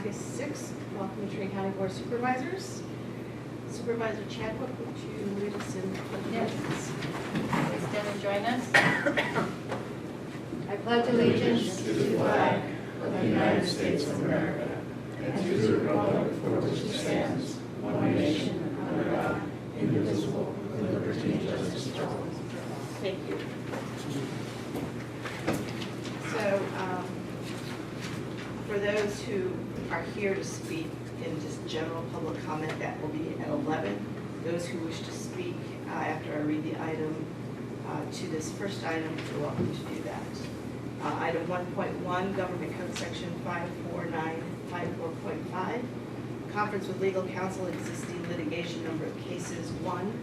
August 6th. Welcome to Trinity County Board of Supervisors. Supervisor Chadwick, would you lead us in the pledge of allegiance? Please stand and join us. I pledge allegiance to the flag of the United States of America and to the republic for which it stands, one nation, under God, indivisible, with liberty and justice for all. Thank you. So, for those who are here to speak in just general public comment, that will be at 11. Those who wish to speak after I read the item to this first item, you're welcome to do that. Item 1.1, Government Code Section 54954.5, Conference with Legal Counsel, existing litigation, number of cases 1,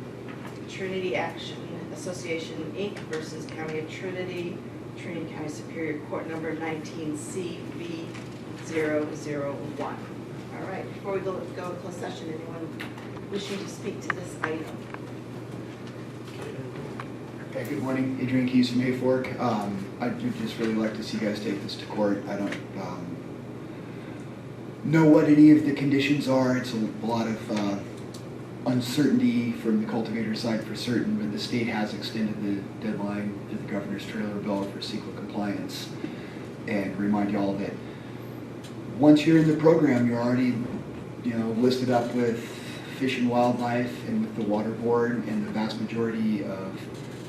Trinity Action Association, Inc. versus County of Trinity, Trinity County Superior Court number 19CV001. All right, before we go to closed session, anyone wishing to speak to this item? Hey, good morning. Adrian Keys from Hayfork. I would just really like to see you guys take this to court. I don't know what any of the conditions are. It's a lot of uncertainty from the cultivator side for certain, but the state has extended the deadline to the governor's trailer bill for CEQA compliance. And remind y'all that once you're in the program, you're already, listed up with Fish and Wildlife and with the Water Board, and the vast majority of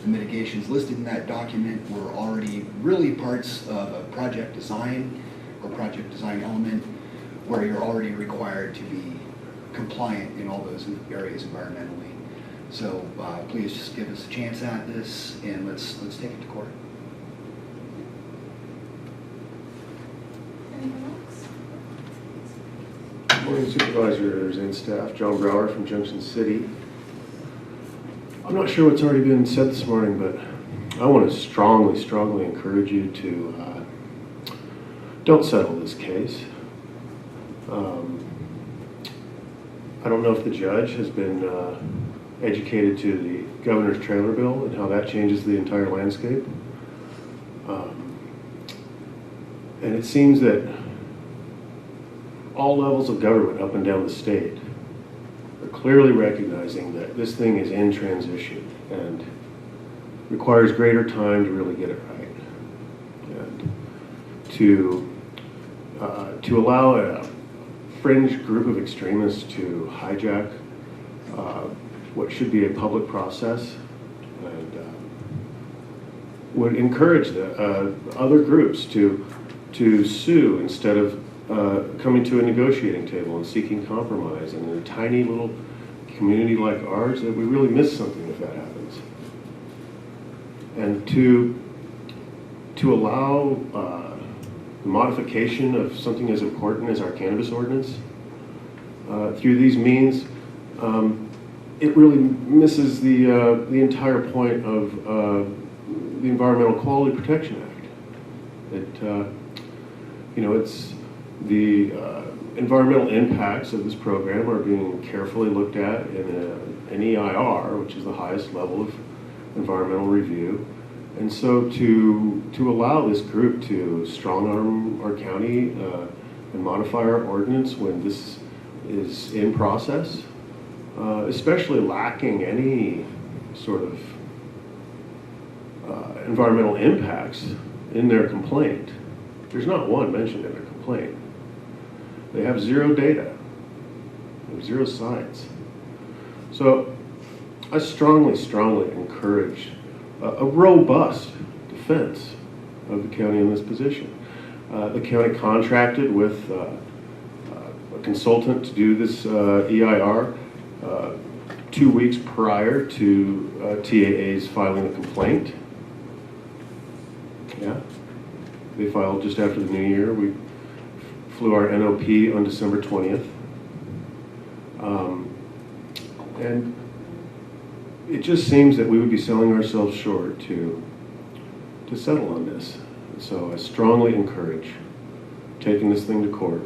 the mitigations listed in that document were already really parts of a project design or project design element where you're already required to be compliant in all those areas environmentally. So please just give us a chance at this, and let's take it to court. Anyone else? Good morning, Supervisors and staff. John Brower from Junction City. I'm not sure what's already been said this morning, but I want to strongly encourage you to don't settle this case. I don't know if the judge has been educated to the governor's trailer bill and how that changes the entire landscape. And it seems that all levels of government up and down the state are clearly recognizing that this thing is in transition and requires greater time to really get it right. And to allow a fringe group of extremists to hijack what should be a public process, and would encourage the other groups to sue instead of coming to a negotiating table and seeking compromise. And in a tiny little community like ours, that we really miss something if that happens. And to allow the modification of something as important as our cannabis ordinance through these means, it really misses the entire point of the Environmental Quality Protection Act. It's the environmental impacts of this program are being carefully looked at in an EIR, which is the highest level of environmental review. And so to allow this group to strong-arm our county and modify our ordinance when this is in process, especially lacking any sort of environmental impacts in their complaint. There's not one mentioned in their complaint. They have zero data. They have zero science. So I strongly encourage a robust defense of the county in this position. The county contracted with a consultant to do this EIR 2 weeks prior to TAA's filing a complaint. Yeah, they filed just after the new year. We flew our NOP on December 20th. And it just seems that we would be selling ourselves short to settle on this. So I strongly encourage taking this thing to court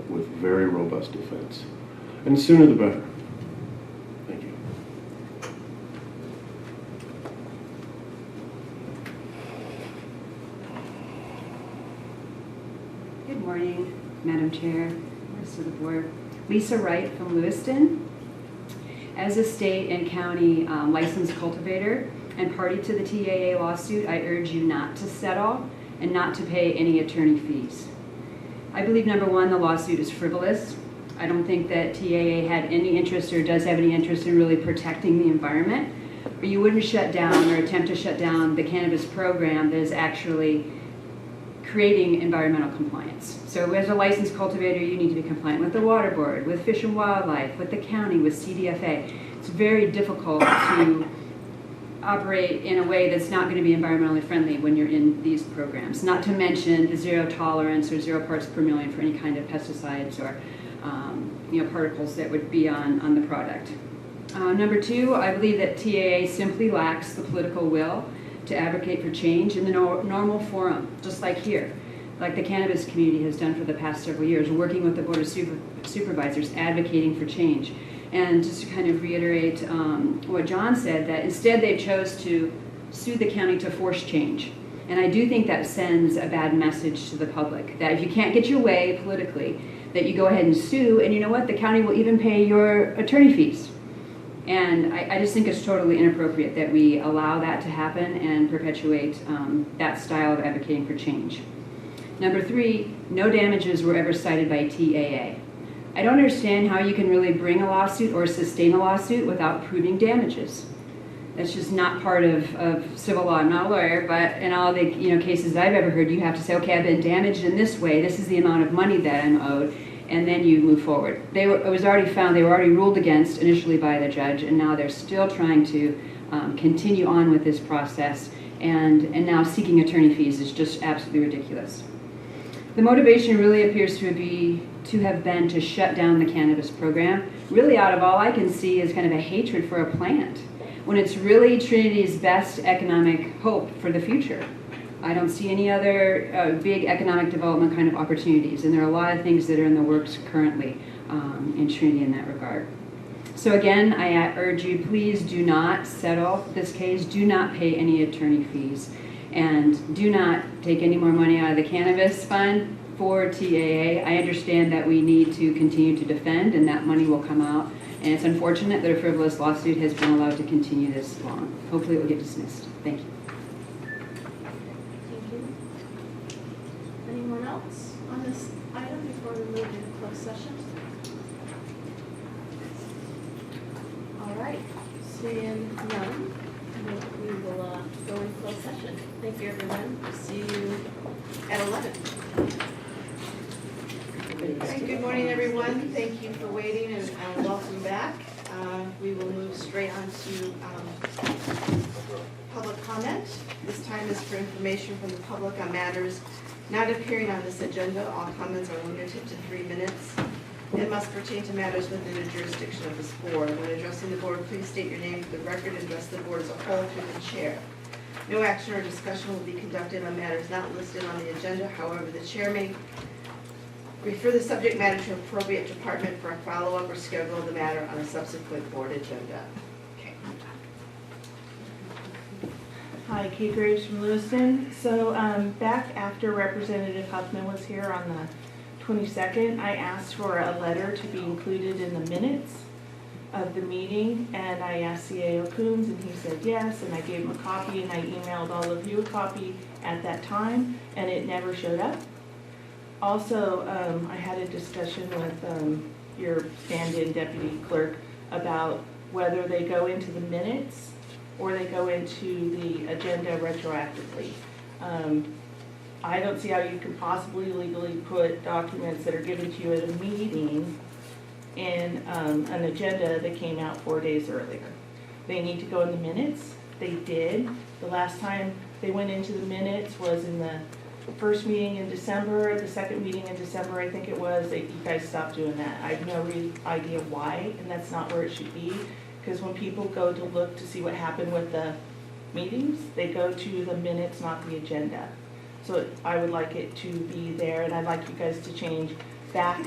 with very robust defense. And the sooner the better. Thank you. Good morning. Madam Chair, rest of the board. Lisa Wright from Lewiston. As a state and county licensed cultivator and party to the TAA lawsuit, I urge you not to settle and not to pay any attorney fees. I believe, number one, the lawsuit is frivolous. I don't think that TAA had any interest or does have any interest in really protecting the environment, or you wouldn't shut down or attempt to shut down the cannabis program that is actually creating environmental compliance. So as a licensed cultivator, you need to be compliant with the Water Board, with Fish and Wildlife, with the county, with CDFA. It's very difficult to operate in a way that's not going to be environmentally friendly when you're in these programs, not to mention the zero tolerance or 0 parts per million for any kind of pesticides or particles that would be on the product. Number two, I believe that TAA simply lacks the political will to advocate for change in the normal forum, just like here, like the cannabis community has done for the past several years, working with the Board of Supervisors, advocating for change. And just to kind of reiterate what John said, that instead they chose to sue the county to force change. And I do think that sends a bad message to the public, that if you can't get your way politically, that you go ahead and sue, and you know what, the county will even pay your attorney fees. And I just think it's totally inappropriate that we allow that to happen and perpetuate that style of advocating for change. Number three, no damages were ever cited by TAA. I don't understand how you can really bring a lawsuit or sustain a lawsuit without proving damages. That's just not part of civil law. I'm not a lawyer, but in all the cases I've ever heard, you have to say, okay, I've been damaged in this way. This is the amount of money that I'm owed, and then you move forward. It was already found they were already ruled against initially by the judge, and now they're still trying to continue on with this process, and now seeking attorney fees is just absolutely ridiculous. The motivation really appears to have been to shut down the cannabis program. Really, out of all I can see is kind of a hatred for a plant, when it's really Trinity's best economic hope for the future. I don't see any other big economic development kind of opportunities, and there are a lot of things that are in the works currently in Trinity in that regard. So again, I urge you, please do not settle this case, do not pay any attorney fees, and do not take any more money out of the cannabis fund for TAA. I understand that we need to continue to defend, and that money will come out. And it's unfortunate that a frivolous lawsuit has been allowed to continue this long. Hopefully it will get dismissed. Thank you. Thank you. Anyone else on this item before we move into closed session? All right, seeing none, we will go into closed session. Thank you, everyone. See you at 11. Hi, good morning, everyone. Thank you for waiting and welcome back. We will move straight on to public comment. This time is for information from the public on matters not appearing on this agenda. All comments are limited to 3 minutes and must pertain to matters within the jurisdiction of this board. When addressing the board, please state your name for the record and address the board as a whole through the chair. No action or discussion will be conducted on matters not listed on the agenda. However, the chair may refer the subject matter to appropriate department for a follow-up or schedule the matter on a subsequent board agenda. Okay. Hi, Kate Graves from Lewiston. So back after Representative Huffman was here on the 22nd, I asked for a letter to be included in the minutes of the meeting, and I asked CAO Coombs, and he said yes, and I gave him a copy, and I emailed all of you a copy at that time, and it never showed up. Also, I had a discussion with your stand-in deputy clerk about whether they go into the minutes or they go into the agenda retroactively. I don't see how you could possibly legally put documents that are given to you at a meeting in an agenda that came out 4 days earlier. They need to go in the minutes. They did. The last time they went into the minutes was in the first meeting in December, the second meeting in December, I think it was. You guys stopped doing that. I have no idea why, and that's not where it should be. Because when people go to look to see what happened with the meetings, they go to the minutes, not the agenda. So I would like it to be there, and I'd like you guys to change back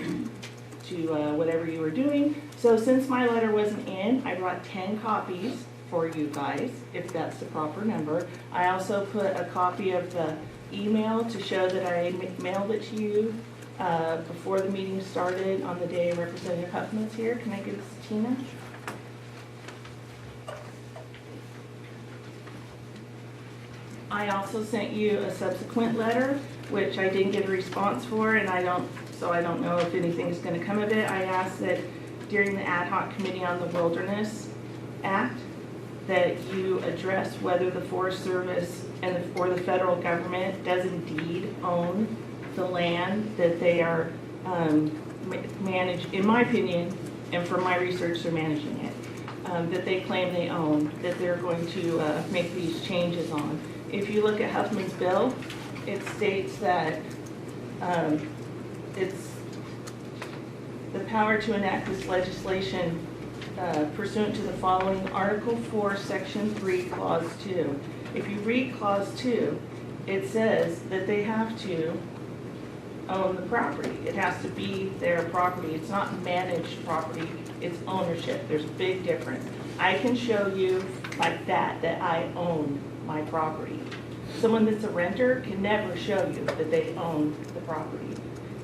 to whatever you were doing. So since my letter wasn't in, I brought 10 copies for you guys, if that's the proper number. I also put a copy of the email to show that I mailed it to you before the meeting started on the day Representative Huffman was here. Can I give this to Tina? I also sent you a subsequent letter, which I didn't get a response for, and I don't know if anything's gonna come of it. I asked that during the ad hoc committee on the Wilderness Act, that you address whether the Forest Service or the federal government does indeed own the land that they are managed, in my opinion, and from my research, they're managing it, that they claim they own, that they're going to make these changes on. If you look at Huffman's bill, it states that it's the power to enact this legislation pursuant to the following Article 4, Section 3, Clause 2. If you read Clause 2, it says that they have to own the property. It has to be their property. It's not managed property, it's ownership. There's a big difference. I can show you like that I own my property. Someone that's a renter can never show you that they own the property.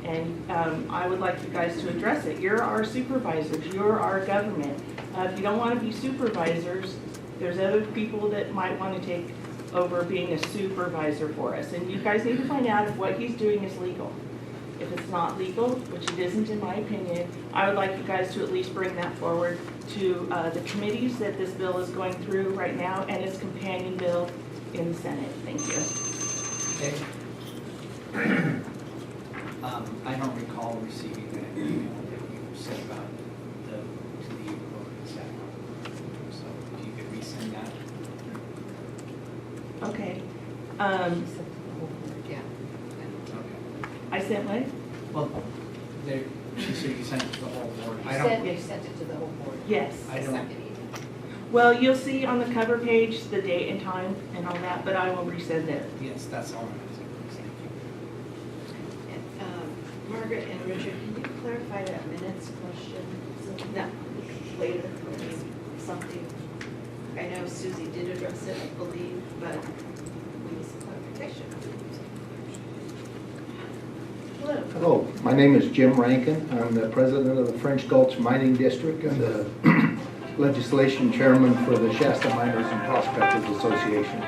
And I would like you guys to address it. You're our supervisors, you're our government. If you don't want to be supervisors, there's other people that might want to take over being a supervisor for us. And you guys need to find out if what he's doing is legal. If it's not legal, which it isn't in my opinion, I would like you guys to at least bring that forward to the committees that this bill is going through right now and its companion bill in the Senate. Thank you. Okay. I don't recall receiving that email that you said about to the Wilderness Act. So if you could resend that. Okay. Yeah. Okay. I sent what? Well, there, she said you sent it to the whole board. I You don't. said you sent it to the whole board. Yes. I The don't. second email. Well, you'll see on the cover page the date and time and all that, but I will resend it. Yes, that's all I'm asking. Thank you. And, Margaret and Richard, can you clarify that minutes question? No, later, I mean, something, I know Susie did address it, I believe, but we need some clarification. Hello. Hello, my name is Jim Rankin. I'm the president of the French Gulch Mining District and the legislation chairman for the Shasta Miners and Prospectors Association.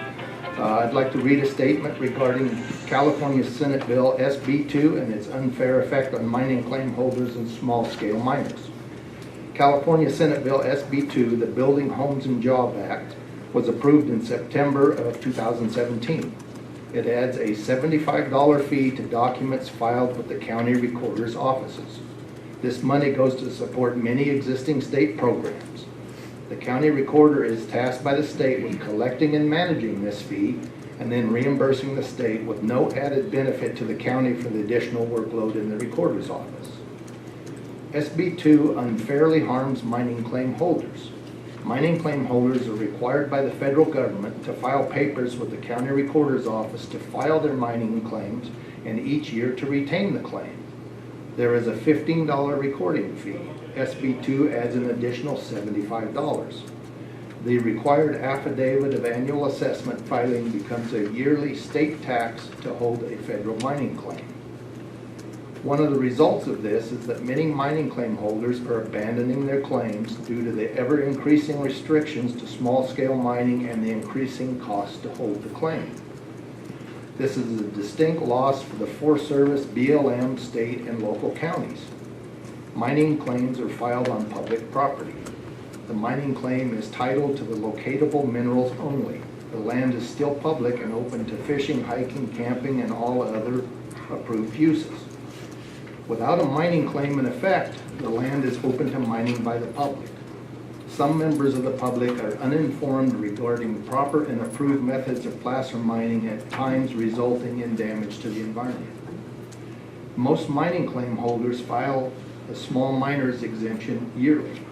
I'd like to read a statement regarding California Senate Bill SB2 and its unfair effect on mining claim holders and small-scale miners. California Senate Bill SB2, the Building Homes and Job Act, was approved in September of 2017. It adds a $75 fee to documents filed with the county recorder's offices. This money goes to support many existing state programs. The county recorder is tasked by the state with collecting and managing this fee and then reimbursing the state with no added benefit to the county for the additional workload in the recorder's office. SB2 unfairly harms mining claim holders. Mining claim holders are required by the federal government to file papers with the county recorder's office to file their mining claims and each year to retain the claim. There is a $15 recording fee. SB2 adds an additional $75. The required affidavit of annual assessment filing becomes a yearly state tax to hold a federal mining claim. One of the results of this is that many mining claim holders are abandoning their claims due to the ever-increasing restrictions to small-scale mining and the increasing cost to hold the claim. This is a distinct loss for the Forest Service, BLM, state, and local counties. Mining claims are filed on public property. The mining claim is titled to the locatable minerals only. The land is still public and open to fishing, hiking, camping, and all other approved uses. Without a mining claim in effect, the land is open to mining by the public. Some members of the public are uninformed regarding proper and approved methods of placer mining, at times resulting in damage to the environment. Most mining claim holders file a small miner's exemption yearly.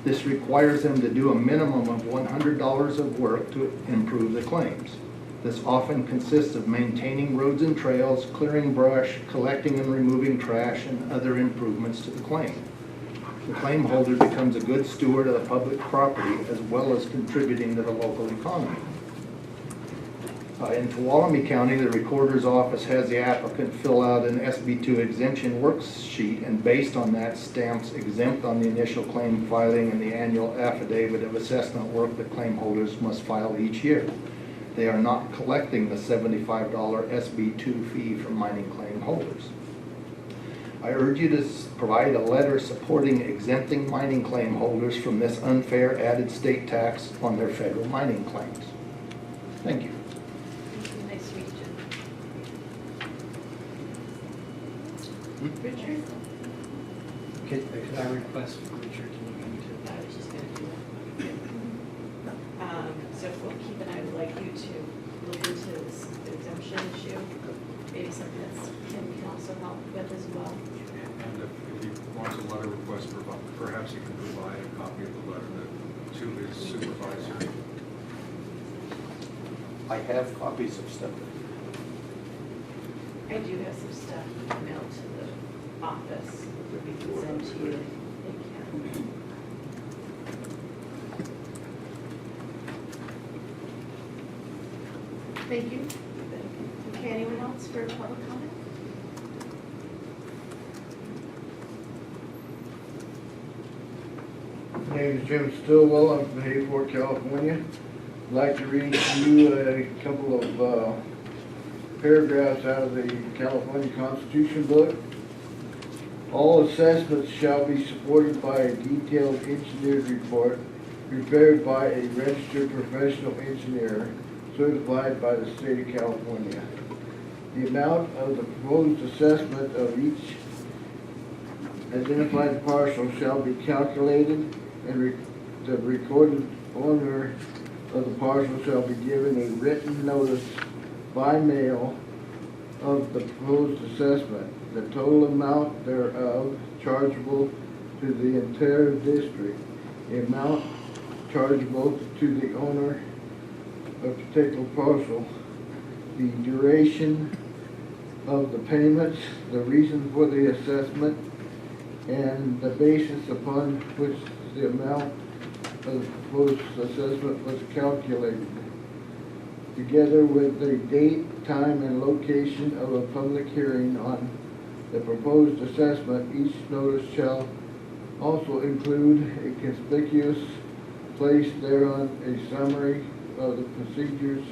This requires them to do a minimum of $100 of work to improve the claims. This often consists of maintaining roads and trails, clearing brush, collecting and removing trash, and other improvements to the claim. The claim holder becomes a good steward of the public property as well as contributing to the local economy. In Tuolumne County, the recorder's office has the applicant fill out an SB2 exemption worksheet, and based on that, stamps exempt on the initial claim filing and the annual affidavit of assessment work that claim holders must file each year. They are not collecting the $75 SB2 fee from mining claim holders. I urge you to provide a letter supporting exempting mining claim holders from this unfair added state tax on their federal mining claims. Thank you. Thank you. Nice to meet you. Richard? Could I request Richard to look into I that? was just gonna do that. So if we'll keep an eye, I'd like you to look into this exemption issue. Maybe something that's Kim can also help with as well. And if he wants a letter request, perhaps he can provide a copy of the letter to his supervisor. I have copies of stuff. I do have some stuff emailed to the office that we can send to you. They can. Thank you. Okay, anyone else for public comment? My name is Jim Stillwell, I'm from Hayford, California. I'd like to read to you a couple of paragraphs out of the California Constitution book. All assessments shall be supported by a detailed engineered report prepared by a registered professional engineer certified by the state of California. The amount of the proposed assessment of each identified parcel shall be calculated, and the recorded owner of the parcel shall be given a written notice by mail of the proposed assessment, the total amount thereof chargeable to the entire district, the amount chargeable to the owner of a particular parcel, the duration of the payments, the reason for the assessment, and the basis upon which the amount of the proposed assessment was calculated, together with the date, time, and location of a public hearing on the proposed assessment. Each notice shall also include a conspicuous place thereon a summary of the procedures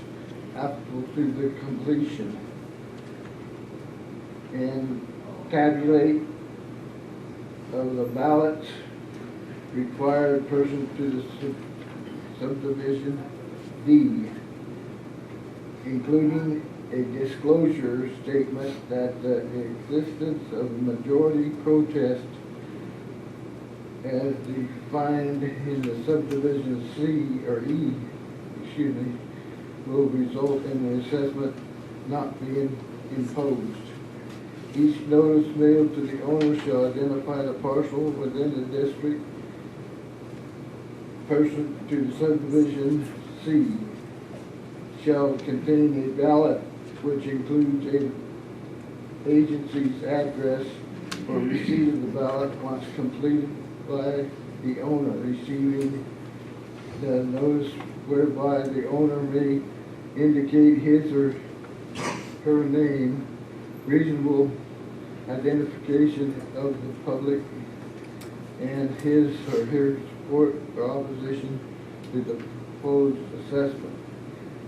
applicable to the completion, and tabulate of the ballots required person to the subdivision D, including a disclosure statement that the existence of majority protest as defined in the subdivision C or E, will result in the assessment not being imposed. Each notice mailed to the owner shall identify the parcel within the district. Person to the subdivision C shall contain a ballot which includes a agency's address for receipt of the ballot once completed by the owner receiving the notice, whereby the owner may indicate his or her name, reasonable identification of the public, and his or her support or opposition to the proposed assessment.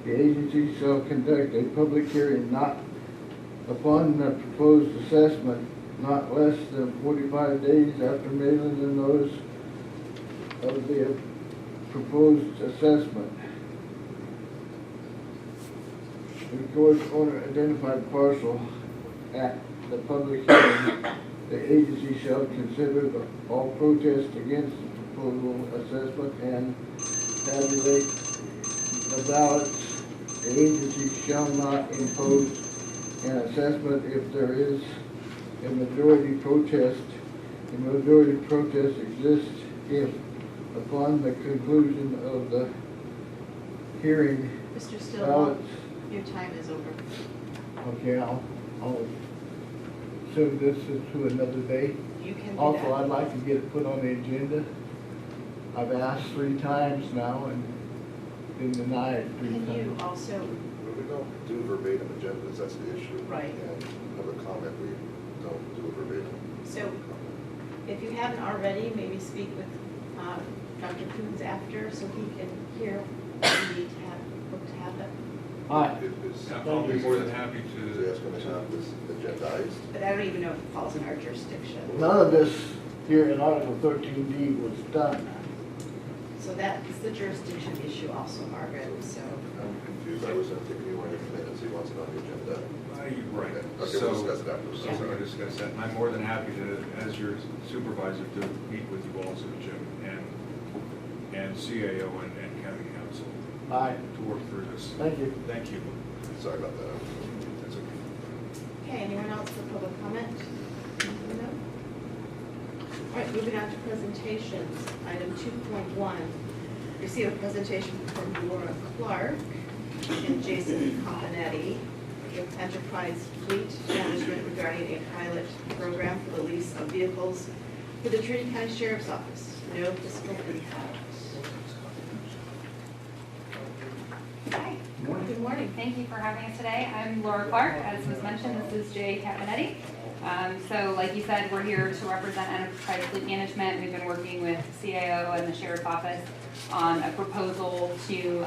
The agency shall conduct a public hearing not upon the proposed assessment not less than 45 days after mailing the notice of the proposed assessment. Record owner identified parcel at the public hearing. The agency shall consider all protests against the proposal assessment and tabulate the ballots. The agency shall not impose an assessment if there is a majority protest. A majority protest exists if, upon the conclusion of the hearing, Mr. Stillwell, ballots. your time is over. Okay, I'll send this to another day. You can do Also, that. I'd like to get it put on the agenda. I've asked 3 times now and been denied 3 Can you times. also We don't do verbatim agendas, that's the issue. Right. And public comment, we don't do verbatim. So if you haven't already, maybe speak with Dr. Coons after so he can hear what you need to have, look to have it. Aye. Yeah, I'll be more than happy Is to. that's going to have this agendized? But I don't even know if it falls in our jurisdiction. None of this here in Article 13D was done. So that is the jurisdiction issue also, Margaret, so. I'm confused, I was thinking you wanted to minutes, he wants it on the agenda. Right. Okay, we'll So, discuss it afterwards. so we're going to discuss that. And I'm more than happy to, as your supervisor, to meet with you also, Jim, and CAO and county council Aye. to work through this. Thank you. Thank you. Sorry about that. That's okay. Okay, anyone else for public comment? No? All right, moving on to presentations. Item 2.1. Receive a presentation from Laura Clark and Jason Companetti with Enterprise Fleet Management regarding a pilot program for the lease of vehicles for the Trinity County Sheriff's Office. No fiscal impact. Hi, Good morning. thank you for having us today. I'm Laura Clark. As was mentioned, this is Jay Capinetti. So like you said, we're here to represent Enterprise Fleet Management. We've been working with CAO and the Sheriff's Office on a proposal to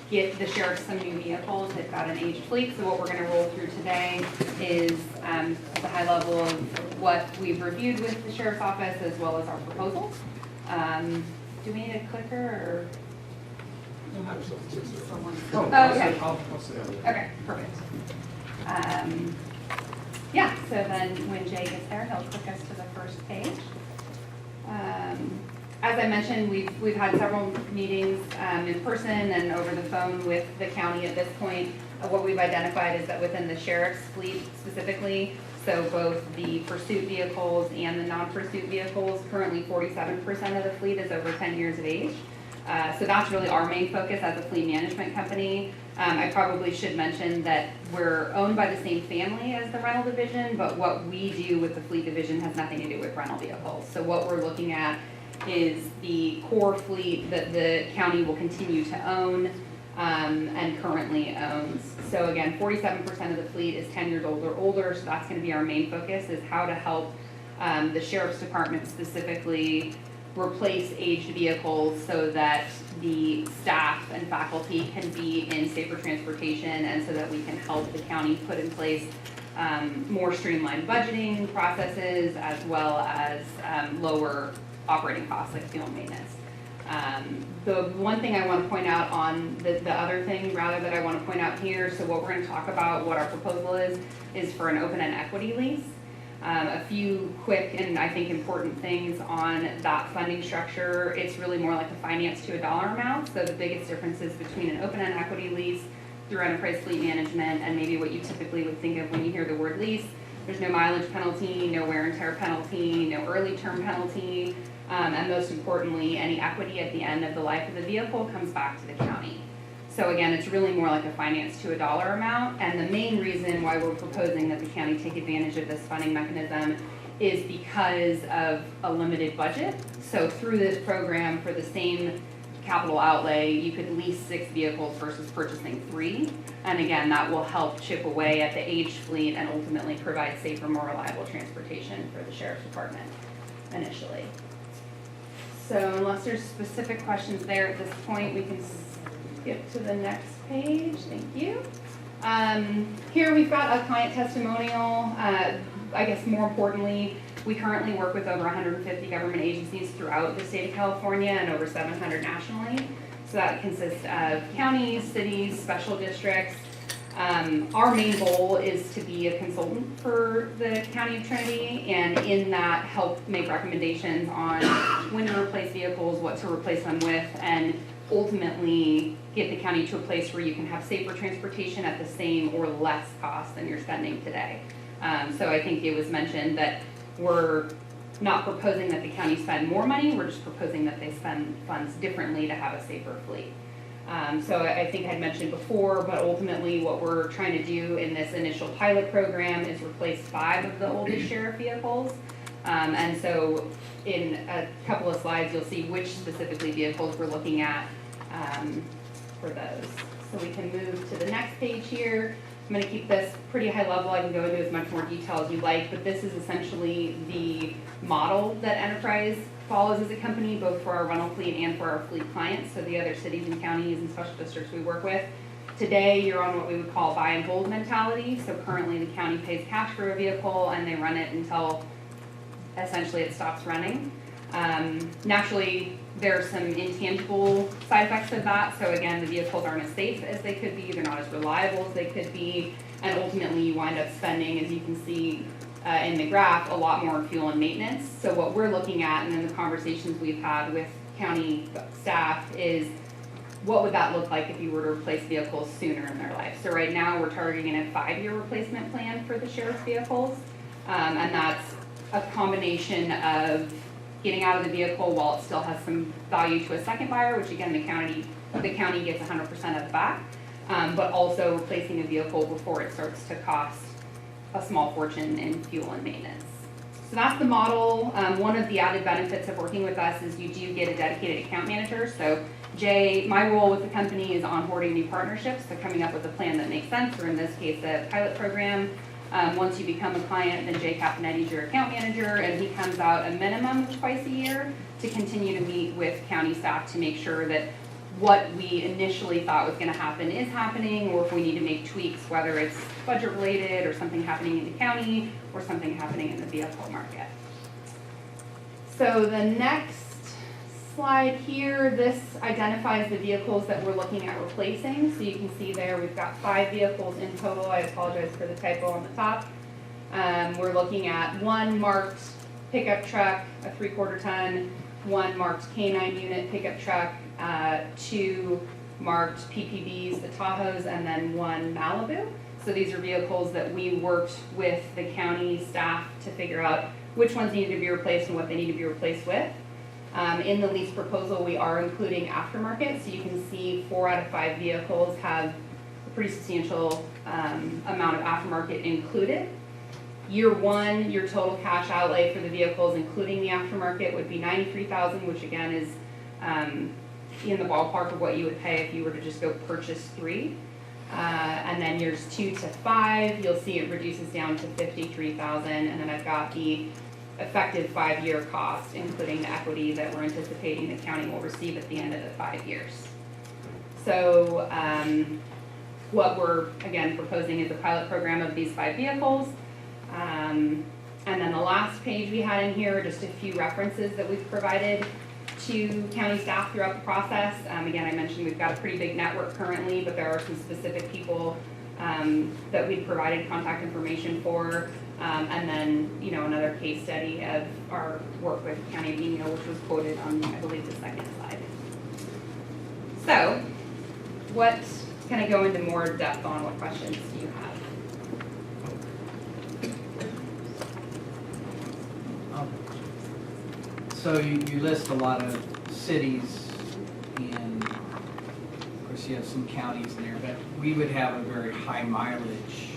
get the sheriff some new vehicles. They've got an aged fleet, so what we're going to roll through today is the high level of what we've reviewed with the Sheriff's Office as well as our proposal. Do we need a clicker or? Oh, okay. Okay, perfect. Yeah, so then when Jay gets there, he'll click us to the first page. As I mentioned, we've had several meetings in person and over the phone with the county at this point. What we've identified is that within the sheriff's fleet specifically, so both the pursuit vehicles and the non-pursuit vehicles, currently 47% of the fleet is over 10 years of age. So that's really our main focus as a fleet management company. I probably should mention that we're owned by the same family as the rental division, but what we do with the fleet division has nothing to do with rental vehicles. So what we're looking at is the core fleet that the county will continue to own and currently owns. So again, 47% of the fleet is 10 years old or older, so that's going to be our main focus, is how to help the sheriff's department specifically replace aged vehicles so that the staff and faculty can be in safer transportation and so that we can help the county put in place more streamlined budgeting processes as well as lower operating costs like fuel maintenance. The one thing I want to point out on the other thing rather that I want to point out here, so what we're going to talk about, what our proposal is for an open and equity lease. A few quick and I think important things on that funding structure. It's really more like a finance to a dollar amount. So the biggest differences between an open and equity lease through Enterprise Fleet Management and maybe what you typically would think of when you hear the word lease. There's no mileage penalty, no wear and tear penalty, no early term penalty, and most importantly, any equity at the end of the life of the vehicle comes back to the county. So again, it's really more like a finance to a dollar amount, and the main reason why we're proposing that the county take advantage of this funding mechanism is because of a limited budget. So through this program, for the same capital outlay, you could lease 6 vehicles versus purchasing 3. And again, that will help chip away at the aged fleet and ultimately provide safer, more reliable transportation for the sheriff's department initially. So unless there's specific questions there at this point, we can skip to the next page. Thank you. Here we've got a client testimonial. I guess more importantly, we currently work with over 150 government agencies throughout the state of California and over 700 nationally. So that consists of counties, cities, special districts. Our main goal is to be a consultant for the County of Trinity, and in that help make recommendations on when to replace vehicles, what to replace them with, and ultimately get the county to a place where you can have safer transportation at the same or less cost than you're spending today. So I think it was mentioned that we're not proposing that the county spend more money, we're just proposing that they spend funds differently to have a safer fleet. So I think I'd mentioned before, but ultimately what we're trying to do in this initial pilot program is replace 5 of the oldest sheriff vehicles. And so in a couple of slides, you'll see which specifically vehicles we're looking at for those. So we can move to the next page here. I'm gonna keep this pretty high level. I can go into as much more detail as you like, but this is essentially the model that Enterprise follows as a company, both for our rental fleet and for our fleet clients, so the other cities and counties and special districts we work with. Today, you're on what we would call buy and hold mentality. So currently, the county pays cash for a vehicle and they run it until essentially it stops running. Naturally, there are some intangible side effects of that. So again, the vehicles aren't as safe as they could be. They're not as reliable as they could be. And ultimately, you wind up spending, as you can see in the graph, a lot more fuel and maintenance. So what we're looking at, and in the conversations we've had with county staff, is what would that look like if you were to replace vehicles sooner in their life? So right now, we're targeting a 5-year replacement plan for the sheriff's vehicles. And that's a combination of getting out of the vehicle while it still has some value to a second buyer, which again, the county gets 100% of it back, but also replacing a vehicle before it starts to cost a small fortune in fuel and maintenance. So that's the model. One of the added benefits of working with us is you do get a dedicated account manager. So Jay, my role with the company is onboarding new partnerships, so coming up with a plan that makes sense, or in this case, a pilot program. Once you become a client, then Jay Capinetti is your account manager, and he comes out a minimum of twice a year to continue to meet with county staff to make sure that what we initially thought was going to happen is happening, or if we need to make tweaks, whether it's budget related or something happening in the county or something happening in the vehicle market. So the next slide here, this identifies the vehicles that we're looking at replacing. So you can see there we've got 5 vehicles in total. I apologize for the typo on the top. We're looking at 1 marked pickup truck, a 3/4 ton, 1 marked K9 unit pickup truck, 2 marked PPVs, the Tahoes, and then 1 Malibu. So these are vehicles that we worked with the county staff to figure out which ones needed to be replaced and what they need to be replaced with. In the lease proposal, we are including aftermarket, so you can see 4 out of 5 vehicles have a pretty substantial amount of aftermarket included. Year 1, your total cash outlay for the vehicles, including the aftermarket, would be $93,000, which again is in the ballpark of what you would pay if you were to just go purchase 3. And then years 2 to 5, you'll see it reduces down to $53,000, and then I've got the effective 5-year cost, including the equity that we're anticipating the county will receive at the end of the 5 years. So what we're, again, proposing is a pilot program of these 5 vehicles. And then the last page we had in here are just a few references that we've provided to county staff throughout the process. Again, I mentioned we've got a pretty big network currently, but there are some specific people that we've provided contact information for. And then, another case study of our work with County of Eno, which was quoted on, I believe, the second slide. So, can I go into more depth on what questions do you have? So you list a lot of cities, and of course you have some counties in there, but we would have a very high mileage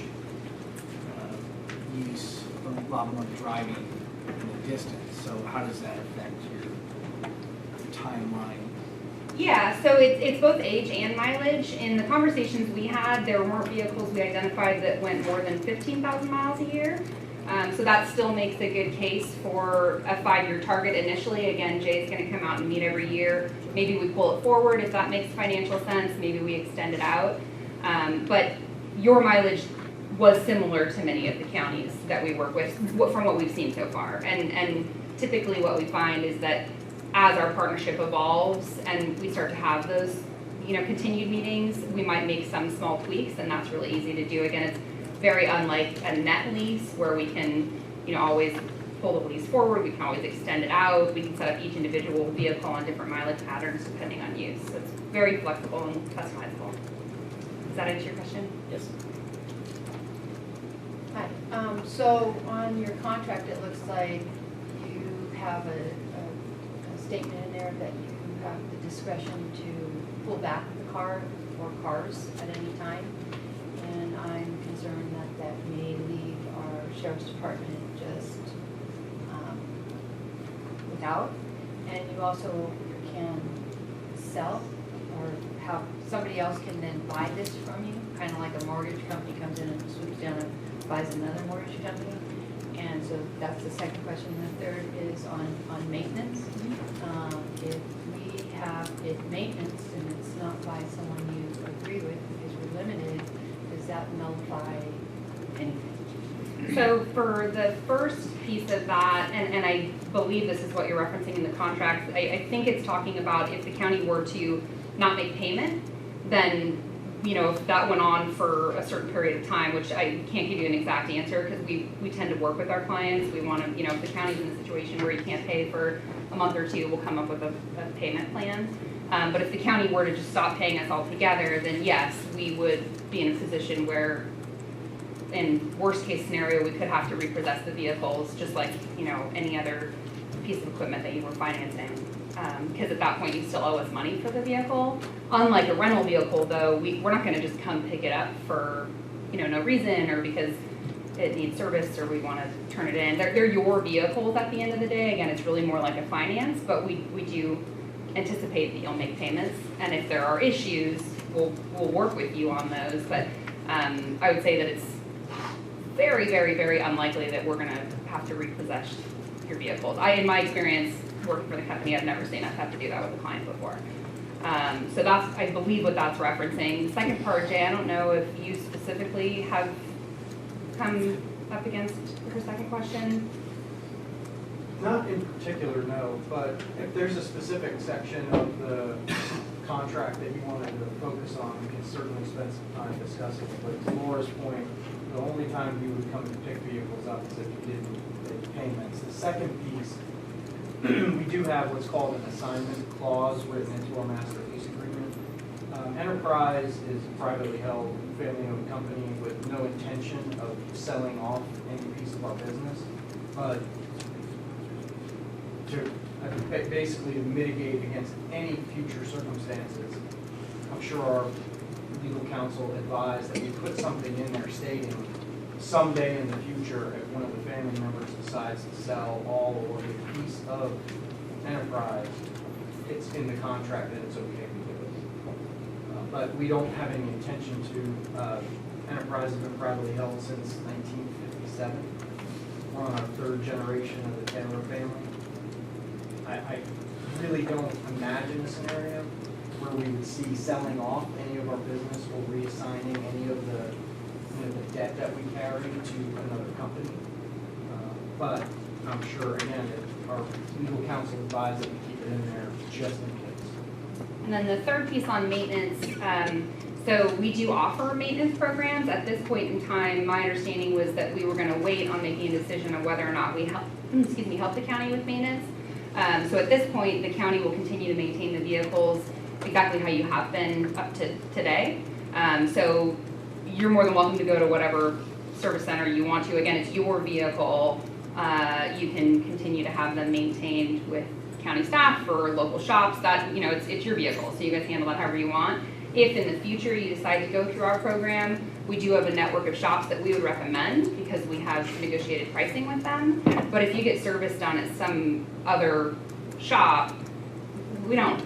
use, a lot more driving in the distance. So how does that affect your timeline? Yeah, so it's both age and mileage. In the conversations we had, there were more vehicles we identified that went more than 15,000 miles a year. So that still makes a good case for a 5-year target initially. Again, Jay's going to come out and meet every year. Maybe we pull it forward if that makes financial sense. Maybe we extend it out. But your mileage was similar to many of the counties that we work with from what we've seen so far. And typically what we find is that as our partnership evolves and we start to have those continued meetings, we might make some small tweaks, and that's really easy to do. Again, it's very unlike a net lease where we can always pull the lease forward, we can always extend it out, we can set up each individual vehicle on different mileage patterns depending on use. So it's very flexible and customizable. Does that answer your question? Yes. Hi. So on your contract, it looks like you have a statement in there that you have the discretion to pull back the car or cars at any time. And I'm concerned that may leave our sheriff's department just without. And you also can sell or have somebody else can then buy this from you, kind of like a mortgage company comes in and swoops down and buys another mortgage company. And so that's the second question. The third is on maintenance. If we have maintenance and it's not by someone you agree with because we're limited, does that nullify anything? So for the first piece of that, and I believe this is what you're referencing in the contract, I think it's talking about if the county were to not make payment, then, you know, if that went on for a certain period of time, which I can't give you an exact answer because we tend to work with our clients. We want to, you know, if the county's in a situation where you can't pay for a month or two, we'll come up with a payment plan. But if the county were to just stop paying us altogether, then yes, we would be in a position where, in worst case scenario, we could have to repossess the vehicles just like, you know, any other piece of equipment that you were financing. Because at that point you still owe us money for the vehicle. Unlike a rental vehicle though, we're not gonna just come pick it up for, you know, no reason or because it needs service or we wanna turn it in. They're your vehicles at the end of the day. Again, it's really more like a finance, but we do anticipate that you'll make payments. And if there are issues, we'll work with you on those. But I would say that it's very, very, very unlikely that we're gonna have to repossess your vehicles. In my experience working for the company, I've never seen us have to do that with a client before. So that's, I believe, what that's referencing. The second part, Jay, I don't know if you specifically have come up against her second question. Not in particular, no, but if there's a specific section of the contract that you wanted to focus on, we can certainly spend some time discussing it. But to Laura's point, the only time you would come and pick vehicles up is if you didn't make payments. The second piece, we do have what's called an assignment clause written into our master lease agreement. Enterprise is a privately held, family-owned company with no intention of selling off any piece of our business, but basically to mitigate against any future circumstances, I'm sure our legal counsel advised that we put something in there stating someday in the future, if one of the family members decides to sell all or a piece of Enterprise, it's in the contract that it's okay to do it. But we don't have any intention to. Enterprise has been privately held since 1957. We're on our third generation of the Taylor family. I really don't imagine a scenario where we would see selling off any of our business or reassigning any of the debt that we carry to another company. But I'm sure, again, that our legal counsel advised that we keep it in there just in case. And then the third piece on maintenance, so we do offer maintenance programs. At this point in time, my understanding was that we were going to wait on making a decision on whether or not we help the county with maintenance. So at this point, the county will continue to maintain the vehicles exactly how you have been up to today. So you're more than welcome to go to whatever service center you want to. Again, it's your vehicle. You can continue to have them maintained with county staff or local shops. That, you know, it's your vehicle, so you guys handle that however you want. If in the future you decide to go through our program, we do have a network of shops that we would recommend because we have negotiated pricing with them. But if you get service done at some other shop, we don't,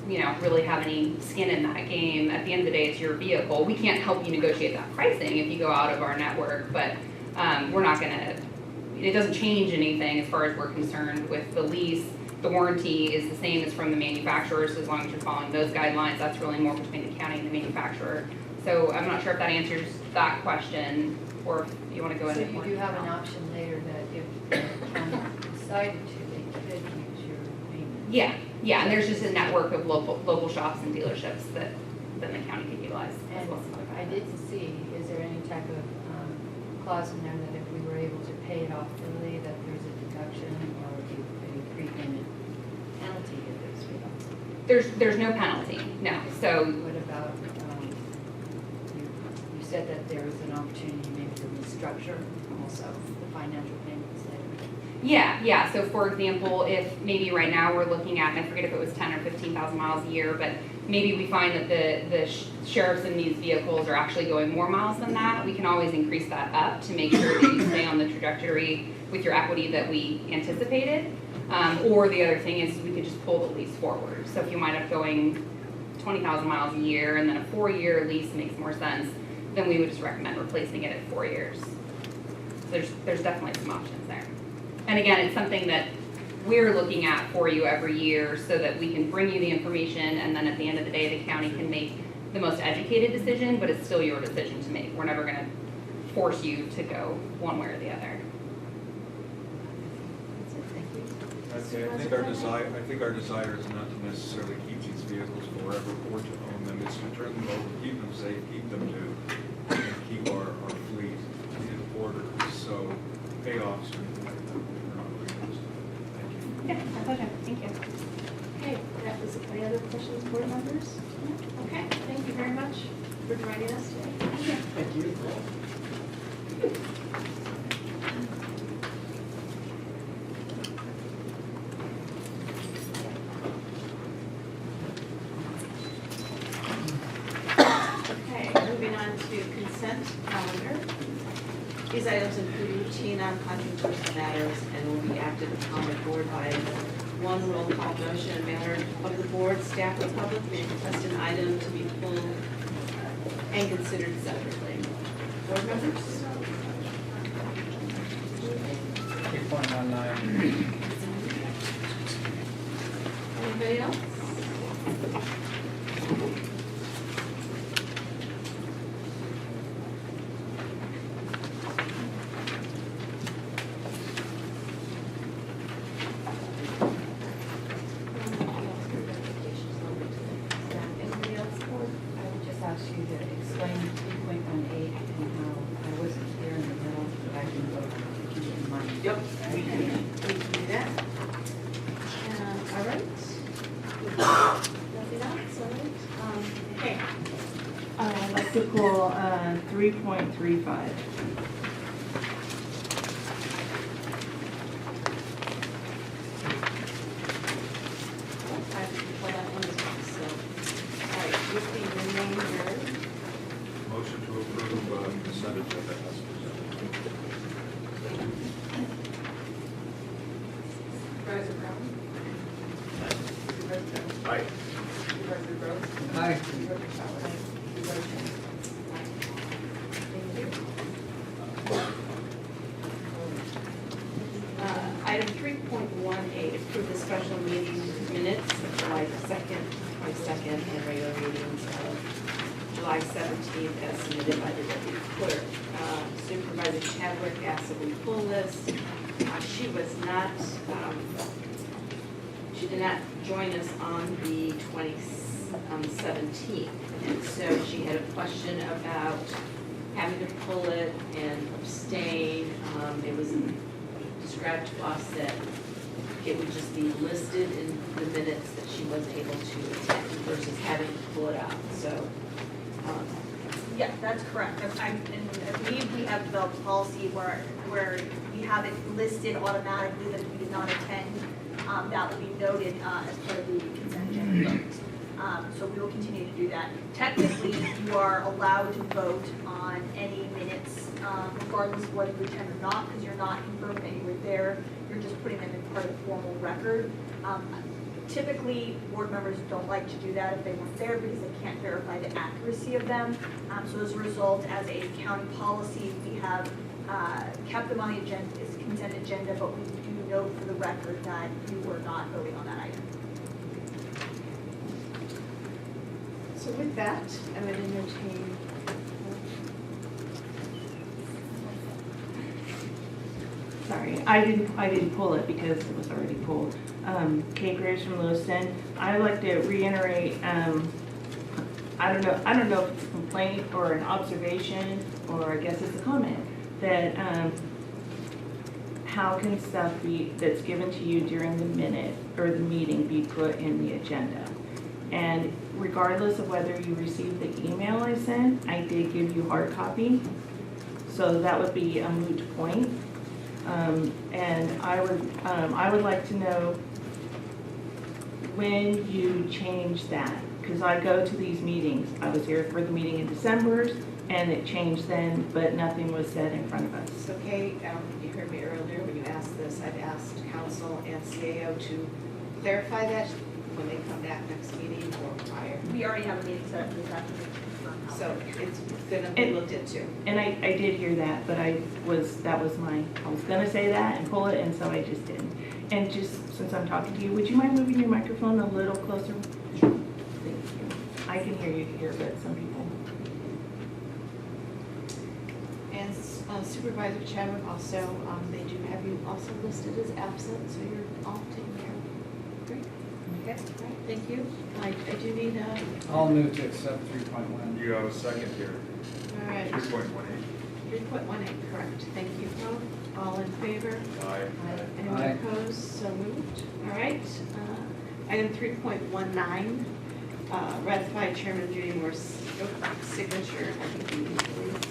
you know, really have any skin in that game. At the end of the day, it's your vehicle. We can't help you negotiate that pricing if you go out of our network, but we're not gonna, it doesn't change anything as far as we're concerned with the lease. The warranty is the same as from the manufacturers, as long as you're following those guidelines. That's really more between the county and the manufacturer. So I'm not sure if that answers that question, or if you want to go into more. So you do have an option later that if the county decided to, they could use your maintenance. Yeah, and there's just a network of local shops and dealerships that then the county can utilize. And I did see, is there any type of clause in there that if we were able to pay it off early, that there's a deduction or a prepayment penalty if it's paid off? There's no penalty, no. So What about, you said that there was an opportunity maybe to restructure also the financial payments later. yeah. So for example, if maybe right now we're looking at, and I forget if it was 10 or 15,000 miles a year, but maybe we find that the sheriffs in these vehicles are actually going more miles than that, we can always increase that up to make sure that you stay on the trajectory with your equity that we anticipated. Or the other thing is we could just pull the lease forward. So if you wind up going 20,000 miles a year, and then a 4-year lease makes more sense, then we would just recommend replacing it at 4 years. So there's definitely some options there. And again, it's something that we're looking at for you every year so that we can bring you the information, and then at the end of the day, the county can make the most educated decision, but it's still your decision to make. We're never going to force you to go one way or the other. I think our desire is not to necessarily keep these vehicles forever or to own them. It's to turn them over, keep them safe, keep them new, and keep our fleet in order. So payoffs or anything like that, we're not really interested. Thank you. Yeah, my pleasure. Thank you. Okay, that was, any other questions, board members? Okay, thank you very much for joining us today. Thank you. Okay, moving on to consent calendar. These items include routine non-controversial matters and will be acted upon the board by one roll call motion in manner of the board. Staff or public may request an item to be pulled and considered separately. Board members? 8.19. Anybody else? Anybody else, board? I would just ask you to explain 3.18 and how I wasn't here in the middle, but I can go keep it in mind. Yep, we can do that. All right. Nothing else, all right? Okay, I'd like to pull 3.35. I have to pull that one as well, so. All right, with the remainder, Motion to approve consent agenda as presented. Supervisor Brown? Supervisor Jones? Aye. Supervisor Groves? Aye. Supervisor Sauer? Supervisor Cheney? Thank you. Item 3.18, approve the special meeting minutes of July 2nd, 22nd, and regular meetings of July 17th as submitted by the deputy clerk. Supervisor Chadwick asked that we pull this. She was not, she did not join us on the 17th. And so she had a question about having to pull it and abstain. It was described to us that it would just be listed in the minutes that she wasn't able to attend versus having to pull it out. So, Yeah, that's correct. And I believe we have developed a policy where we have it listed automatically that if we did not attend, that would be noted as part of the consent agenda. So we will continue to do that. Technically, you are allowed to vote on any minutes, regardless of whether you attend or not, because you're not confirming that you were there. You're just putting them in part of the formal record. Typically, board members don't like to do that if they weren't there because they can't verify the accuracy of them. So as a result, as a county policy, we have kept them on the agenda, as consent agenda, but we do note for the record that you were not voting on that item. so with that, I would entertain. Sorry, I didn't pull it because it was already pulled. Kate Graves from Lewiston. I'd like to reiterate, I don't know if it's a complaint or an observation, or I guess it's a comment, that how can stuff that's given to you during the minute or the meeting be put in the agenda? And regardless of whether you received the email I sent, I did give you hard copy. So that would be a moot point. And I would like to know when you changed that, because I go to these meetings. I was here for the meeting in December, and it changed then, but nothing was said in front of us. so Kate, you heard me earlier when you asked this. I've asked council and CAO to clarify that when they come back next meeting or prior? We already have a meeting set up for this afternoon. So it's gonna be looked into. And I did hear that, but I was gonna say that and pull it, and so I just didn't. And just since I'm talking to you, would you mind moving your microphone a little closer? Thank you. I can hear you here, but some people. And Supervisor Chadwick also, they do have you also listed as absent, so you're all taken care of. Great. Okay, all right, thank you. I do need a, I'll move to accept 3.1. You have a second here. all right, 3.18. 3.18, correct. Thank you, Paul. All in favor? Aye. Anyone Aye. opposed? So moved. All right. Item 3.19, ratify Chairman Judy Moore's signature. I think you need to read.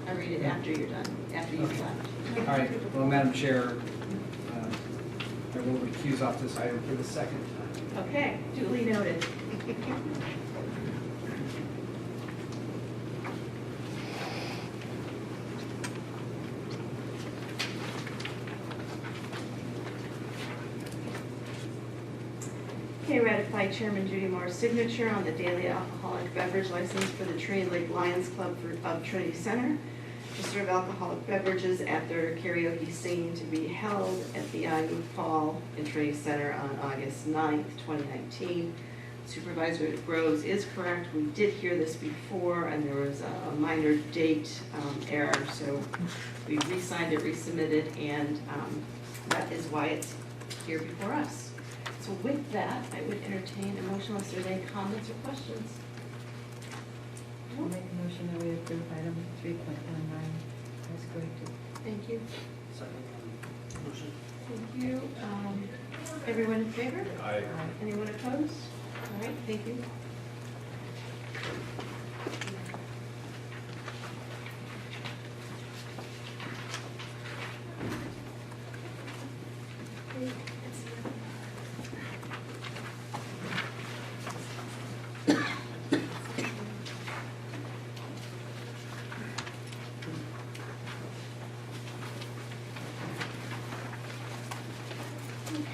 I'll read it after you're done, after you've Okay. left. All right, well, Madam Chair, I will recuse off this item for the second time. Okay, duly noted. Okay, ratify Chairman Judy Moore's signature on the daily alcoholic beverage license for the Trinity Lake Lions Club of Trinity Center to serve alcoholic beverages at their karaoke singing to be held at the IU Hall in Trinity Center on August 9th, 2019. Supervisor Groves is correct. We did hear this before, and there was a minor date error, so we re-signed it, resubmitted, and that is why it's here before us. So with that, I would entertain a motion unless there's any comments or questions. I'll make a motion that we approve item 3.19 as corrected. Thank you. Second motion. Thank you. Everyone in favor? Aye. Anyone opposed? All right, thank you.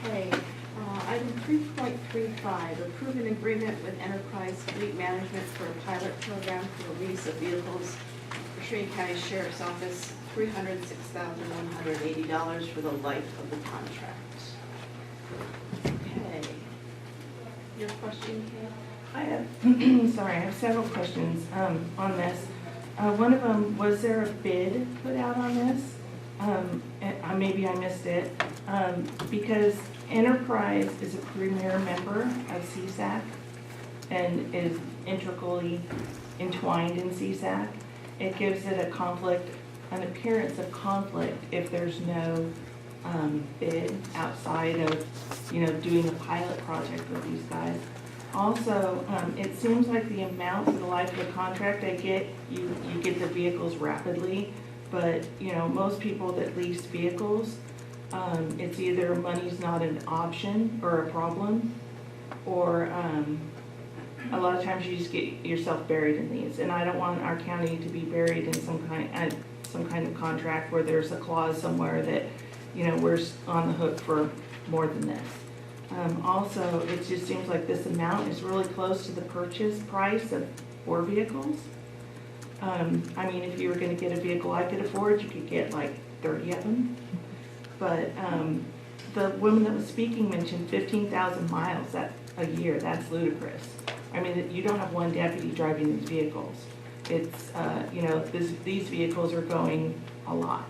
Okay, item 3.35, approve an agreement with Enterprise Fleet Management for a pilot program for the lease of vehicles for Trinity County Sheriff's Office, $306,180 for the life of the contract. Okay. Your question, Kate? I have, sorry, I have several questions on this. One of them, was there a bid put out on this? Maybe I missed it. Because Enterprise is a premier member of CSAC and is integrally entwined in CSAC. It gives it a conflict, an appearance of conflict if there's no bid outside of, doing a pilot project with these guys. Also, it seems like the amount for the life of the contract, you get the vehicles rapidly, but, most people that lease vehicles, it's either money's not an option or a problem, or a lot of times you just get yourself buried in these. And I don't want our county to be buried in some kind of contract where there's a clause somewhere that, we're on the hook for more than this. Also, it just seems like this amount is really close to the purchase price of 4 vehicles. If you were gonna get a vehicle I could afford, you could get like 30 of them. But the woman that was speaking mentioned 15,000 miles a year. That's ludicrous. You don't have one deputy driving these vehicles. It's, these vehicles are going a lot.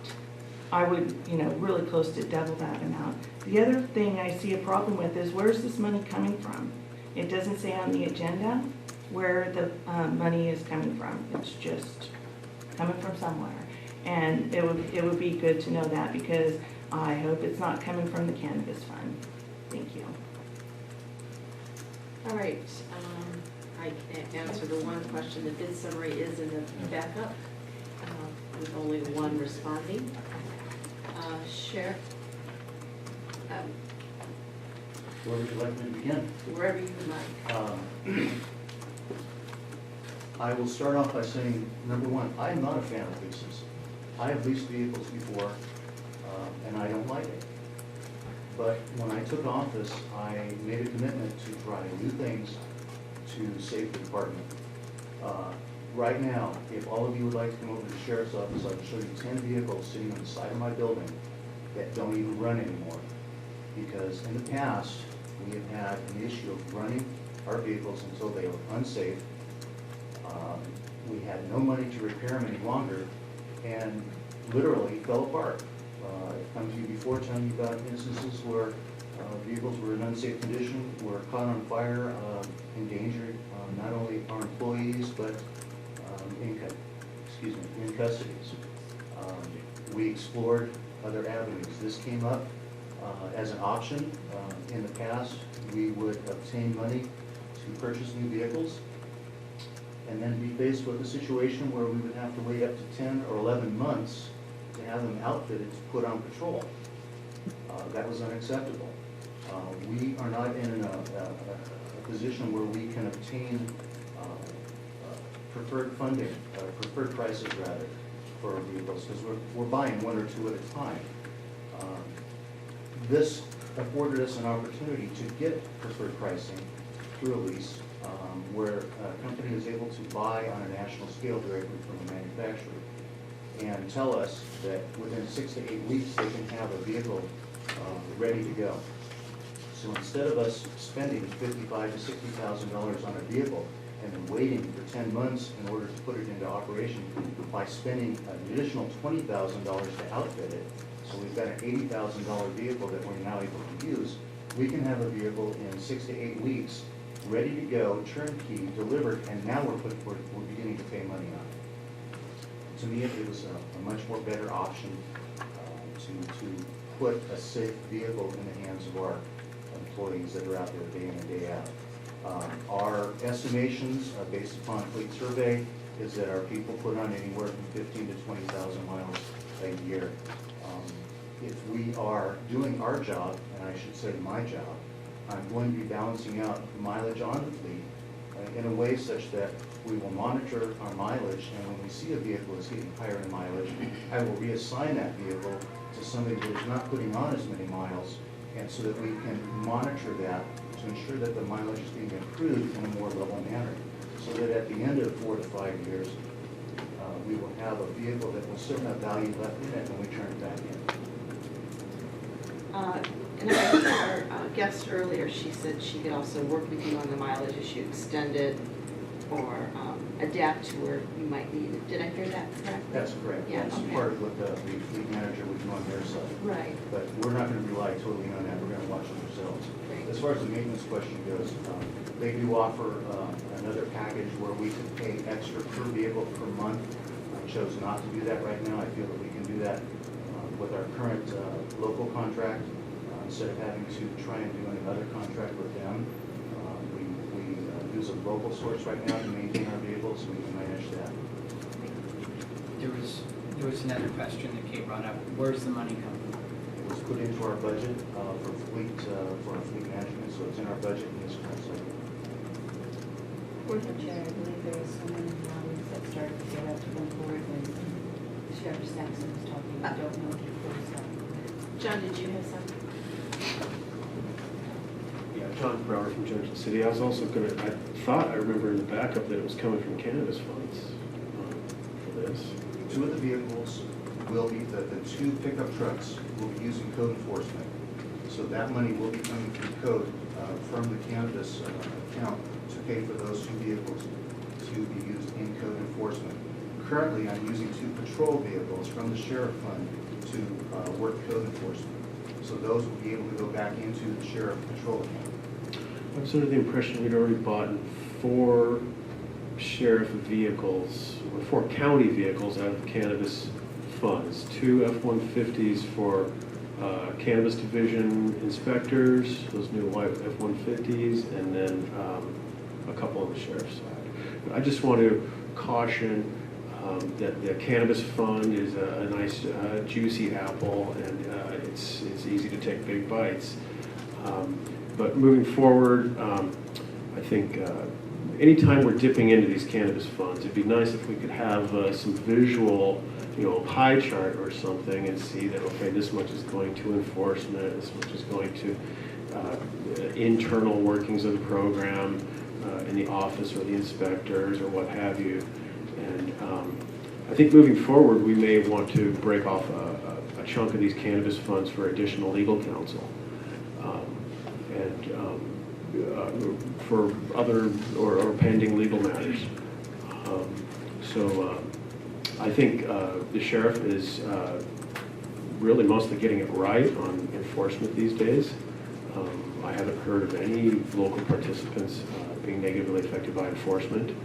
I would, really close to double that amount. The other thing I see a problem with is where's this money coming from? It doesn't say on the agenda where the money is coming from. It's just coming from somewhere. And it would be good to know that, because I hope it's not coming from the cannabis fund. Thank you. All right, I can't answer the one question. The bid summary is in the backup, with only one responding. Sheriff, Where would you like me to begin? wherever you would like. I will start off by saying, number one, I am not a fan of leases. I have leased vehicles before, and I don't like it. But when I took office, I made a commitment to try new things to save the department. Right now, if all of you would like to come over to the sheriff's office, I can show you 10 vehicles sitting on the side of my building that don't even run anymore. Because in the past, we have had an issue of running our vehicles until they were unsafe. We had no money to repair them any longer, and literally fell apart. I've come to you before telling you about instances where vehicles were in unsafe condition, were caught on fire, endangered not only our employees, but in custodies. We explored other avenues. This came up as an option. In the past, we would obtain money to purchase new vehicles and then be faced with a situation where we would have to wait up to 10 or 11 months to have them outfitted to put on patrol. That was unacceptable. We are not in a position where we can obtain preferred funding, preferred prices rather, for our vehicles, because we're buying one or two at a time. This afforded us an opportunity to get preferred pricing through a lease, where a company is able to buy on a national scale directly from a manufacturer and tell us that within 6 to 8 weeks they can have a vehicle ready to go. So instead of us spending $55,000 to $60,000 on a vehicle and then waiting for 10 months in order to put it into operation, by spending an additional $20,000 to outfit it, so we've got an $80,000 vehicle that we're now able to use, we can have a vehicle in 6 to 8 weeks, ready to go, turnkey, delivered, and now we're beginning to pay money on it. To me, it was a much more better option to put a safe vehicle in the hands of our employees that are out there day in and day out. Our estimations, based upon fleet survey, is that our people put on anywhere from 15 to 20,000 miles a year. If we are doing our job, and I should say my job, I'm going to be balancing out mileage on the fleet in a way such that we will monitor our mileage, and when we see a vehicle is getting higher in mileage, I will reassign that vehicle to somebody that is not putting on as many miles, and so that we can monitor that to ensure that the mileage is being improved in a more level manner, so that at the end of 4 to 5 years, we will have a vehicle that will still have value left in it when we turn it back in. And our guest earlier, she said she could also work with you on the mileage issue, extend it or adapt to where you might need it. Did I hear that correctly? That's correct. Yeah, That's okay. part of what the fleet manager would do on their side. Right. But we're not going to rely totally on that. We're going to watch it ourselves. Great. As far as the maintenance question goes, they do offer another package where we can pay extra per vehicle per month. I chose not to do that right now. I feel that we can do that with our current local contract instead of having to try and do another contract with them. We use a local source right now to maintain our vehicles, so we can manage that. There was another question that Kate brought up. Where's the money come from? It was put into our budget for our fleet management, so it's in our budget in this current cycle. Board Chair, I believe there was someone in the audience that started to get up to come forward when Sheriff Saxon was talking. I don't know if you closed that. John, did you have something? Yeah, John Brower from Junction City. I was also gonna, I remember in the backup that it was coming from cannabis funds for this. 2 of the vehicles will be, the 2 pickup trucks will be using code enforcement. So that money will be coming from code, from the cannabis account to pay for those 2 vehicles to be used in code enforcement. Currently, I'm using 2 patrol vehicles from the sheriff fund to work code enforcement. So those will be able to go back into the sheriff patrol account. I was under the impression we'd already bought 4 sheriff vehicles, or 4 county vehicles out of cannabis funds. 2 F-150s for cannabis division inspectors, those new white F-150s, and then a couple on the sheriff's side. I just want to caution that the cannabis fund is a nice juicy apple, and it's easy to take big bites. But moving forward, I think anytime we're dipping into these cannabis funds, it'd be nice if we could have some visual, pie chart or something and see that, okay, this much is going to enforcement, this much is going to internal workings of the program in the office or the inspectors or what have you. And I think moving forward, we may want to break off a chunk of these cannabis funds for additional legal counsel. For other or pending legal matters. I think the sheriff is really mostly getting it right on enforcement these days. I haven't heard of any local participants being negatively affected by enforcement.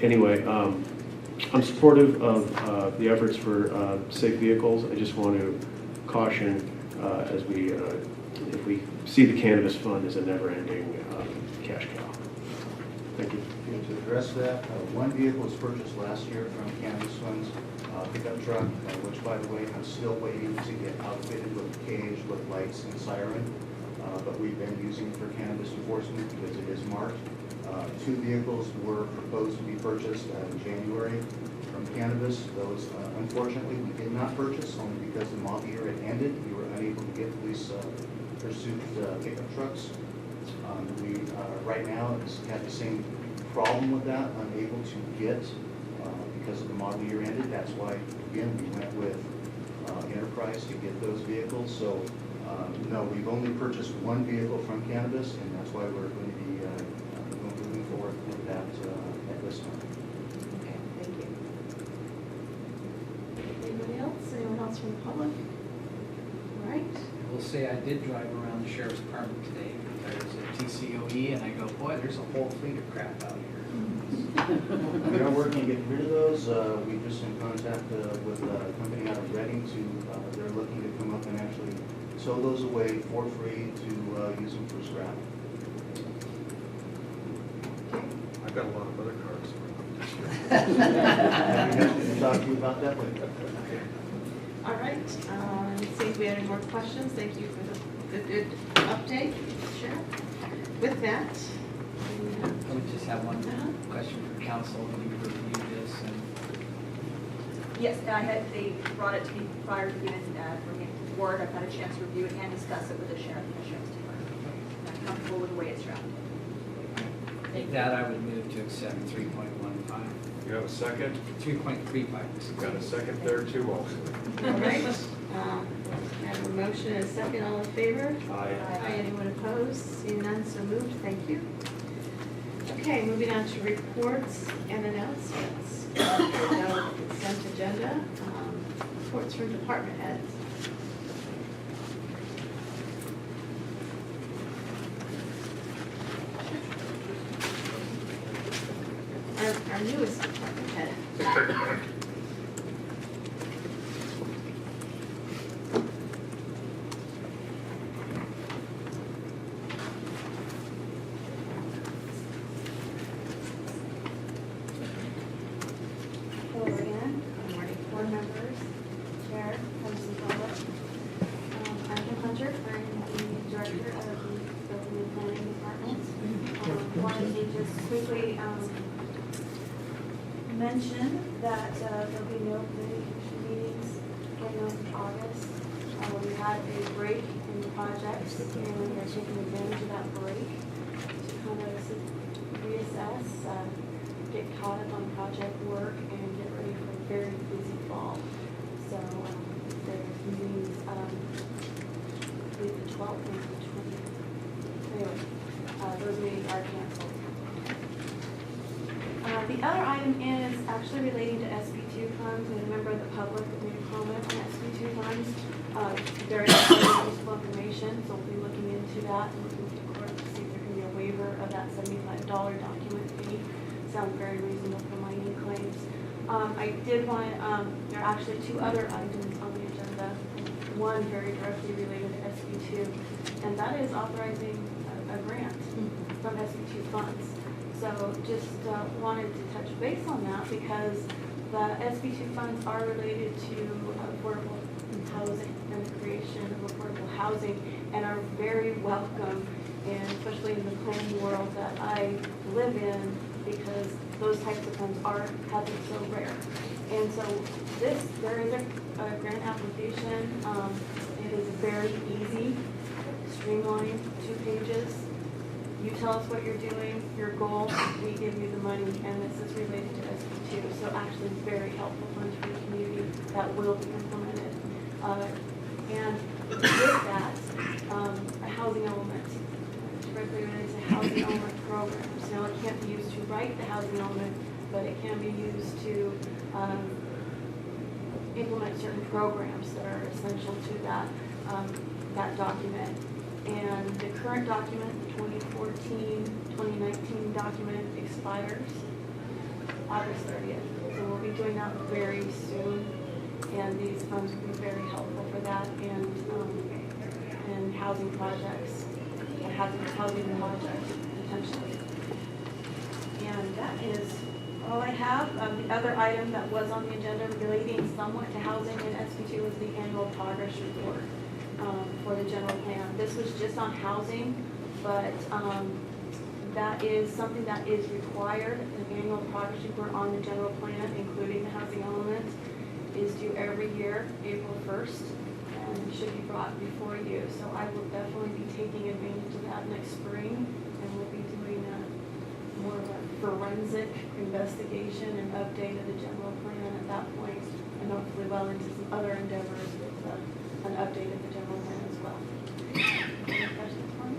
Anyway, I'm supportive of the efforts for safe vehicles. I just want to caution as if we see the cannabis fund as a never-ending cash cow. Thank you. To address that, one vehicle was purchased last year from cannabis funds, pickup truck, which, by the way, I'm still waiting to get outfitted with a cage, with lights and siren, but we've been using it for cannabis enforcement because it is marked. 2 vehicles were proposed to be purchased in January from cannabis. Those, unfortunately, we did not purchase, only because the model year had ended. We were unable to get police pursuit pickup trucks. We right now have the same problem with that, unable to get because of the model year ended. That's why, again, we went with Enterprise to get those vehicles. So no, we've only purchased 1 vehicle from cannabis, and that's why we're going to be moving forward with that at this time. Okay, thank you. Anybody else? Anyone else from the public? All right. I will say I did drive around the sheriff's department today. I was at TCOE and I go, boy, there's a whole fleet of crap out here. We are working to get rid of those. We're just in contact with a company out of Reading they're looking to come up and actually tow those away for free to use them for scrap. I've got a lot of other cars. We'll talk to you about that later. All right, let's see if we have any more questions. Thank you for the good update, Sheriff. With that, I would just have one question for council. You reviewed this and Yes, they brought it to me prior to giving, bringing it to the board. I've had a chance to review it and discuss it with the sheriff and the sheriff's department. I'm comfortable with the way it's drafted. with that, I would move to accept 3.15. You have a second? 3.35. Got a second there too also. all right. I have a motion and a second. All in favor? Aye. Anyone opposed? Seeing none, so moved. Thank you. Okay, moving on to reports and announcements. No consent agenda. Reports from department heads. Our newest department head. Hello again, Good morning. board members, chair, President Bella. I'm Kim Hunter, I'm the director of the Building and Planning Department. Wanted to just quickly mention that there'll be no planning commission meetings going on in August. We had a break in the projects and we are taking advantage of that break to kind of reassess, get caught up on project work and get ready for a very busy fall. So there's meetings, I believe the 12th and the 20th. Anyway, those meetings are canceled. The other item is actually relating to SB2 funds, and a member of the public that made a comment on SB2 funds. Very useful information, so we'll be looking into that and looking to court to see if there can be a waiver of that $75 document fee. Sounds very reasonable for mining claims. I did want to, there are actually 2 other items on the agenda. One very directly related to SB2, and that is authorizing a grant from SB2 funds. So just wanted to touch base on that because the SB2 funds are related to affordable housing and the creation of affordable housing and are very welcome and especially in the planning world that I live in, because those types of funds have been so rare. And so there is a grant application. It is very easy, streamlined, 2 pages. You tell us what you're doing, your goal, we give you the money, and this is related to SB2. So actually very helpful funds for the community that will be implemented. And with that, a housing element, directly related to housing element programs. Now, it can't be used to write the housing element, but it can be used to implement certain programs that are essential to that document. And the current document, the 2014-2019 document, expires August 30th. So we'll be doing that very soon, and these funds will be very helpful for that and housing projects, and housing projects potentially. And that is all I have. The other item that was on the agenda relating somewhat to housing in SB2 was the annual progress report for the general plan. This was just on housing, but that is something that is required. An annual progress report on the general plan, including the housing element, is due every year, April 1st, and should be brought before you. So I will definitely be taking advantage of that next spring, and we'll be doing more of a forensic investigation and update of the general plan at that point, and hopefully well into some other endeavors with an update of the general plan as well. Any questions for me?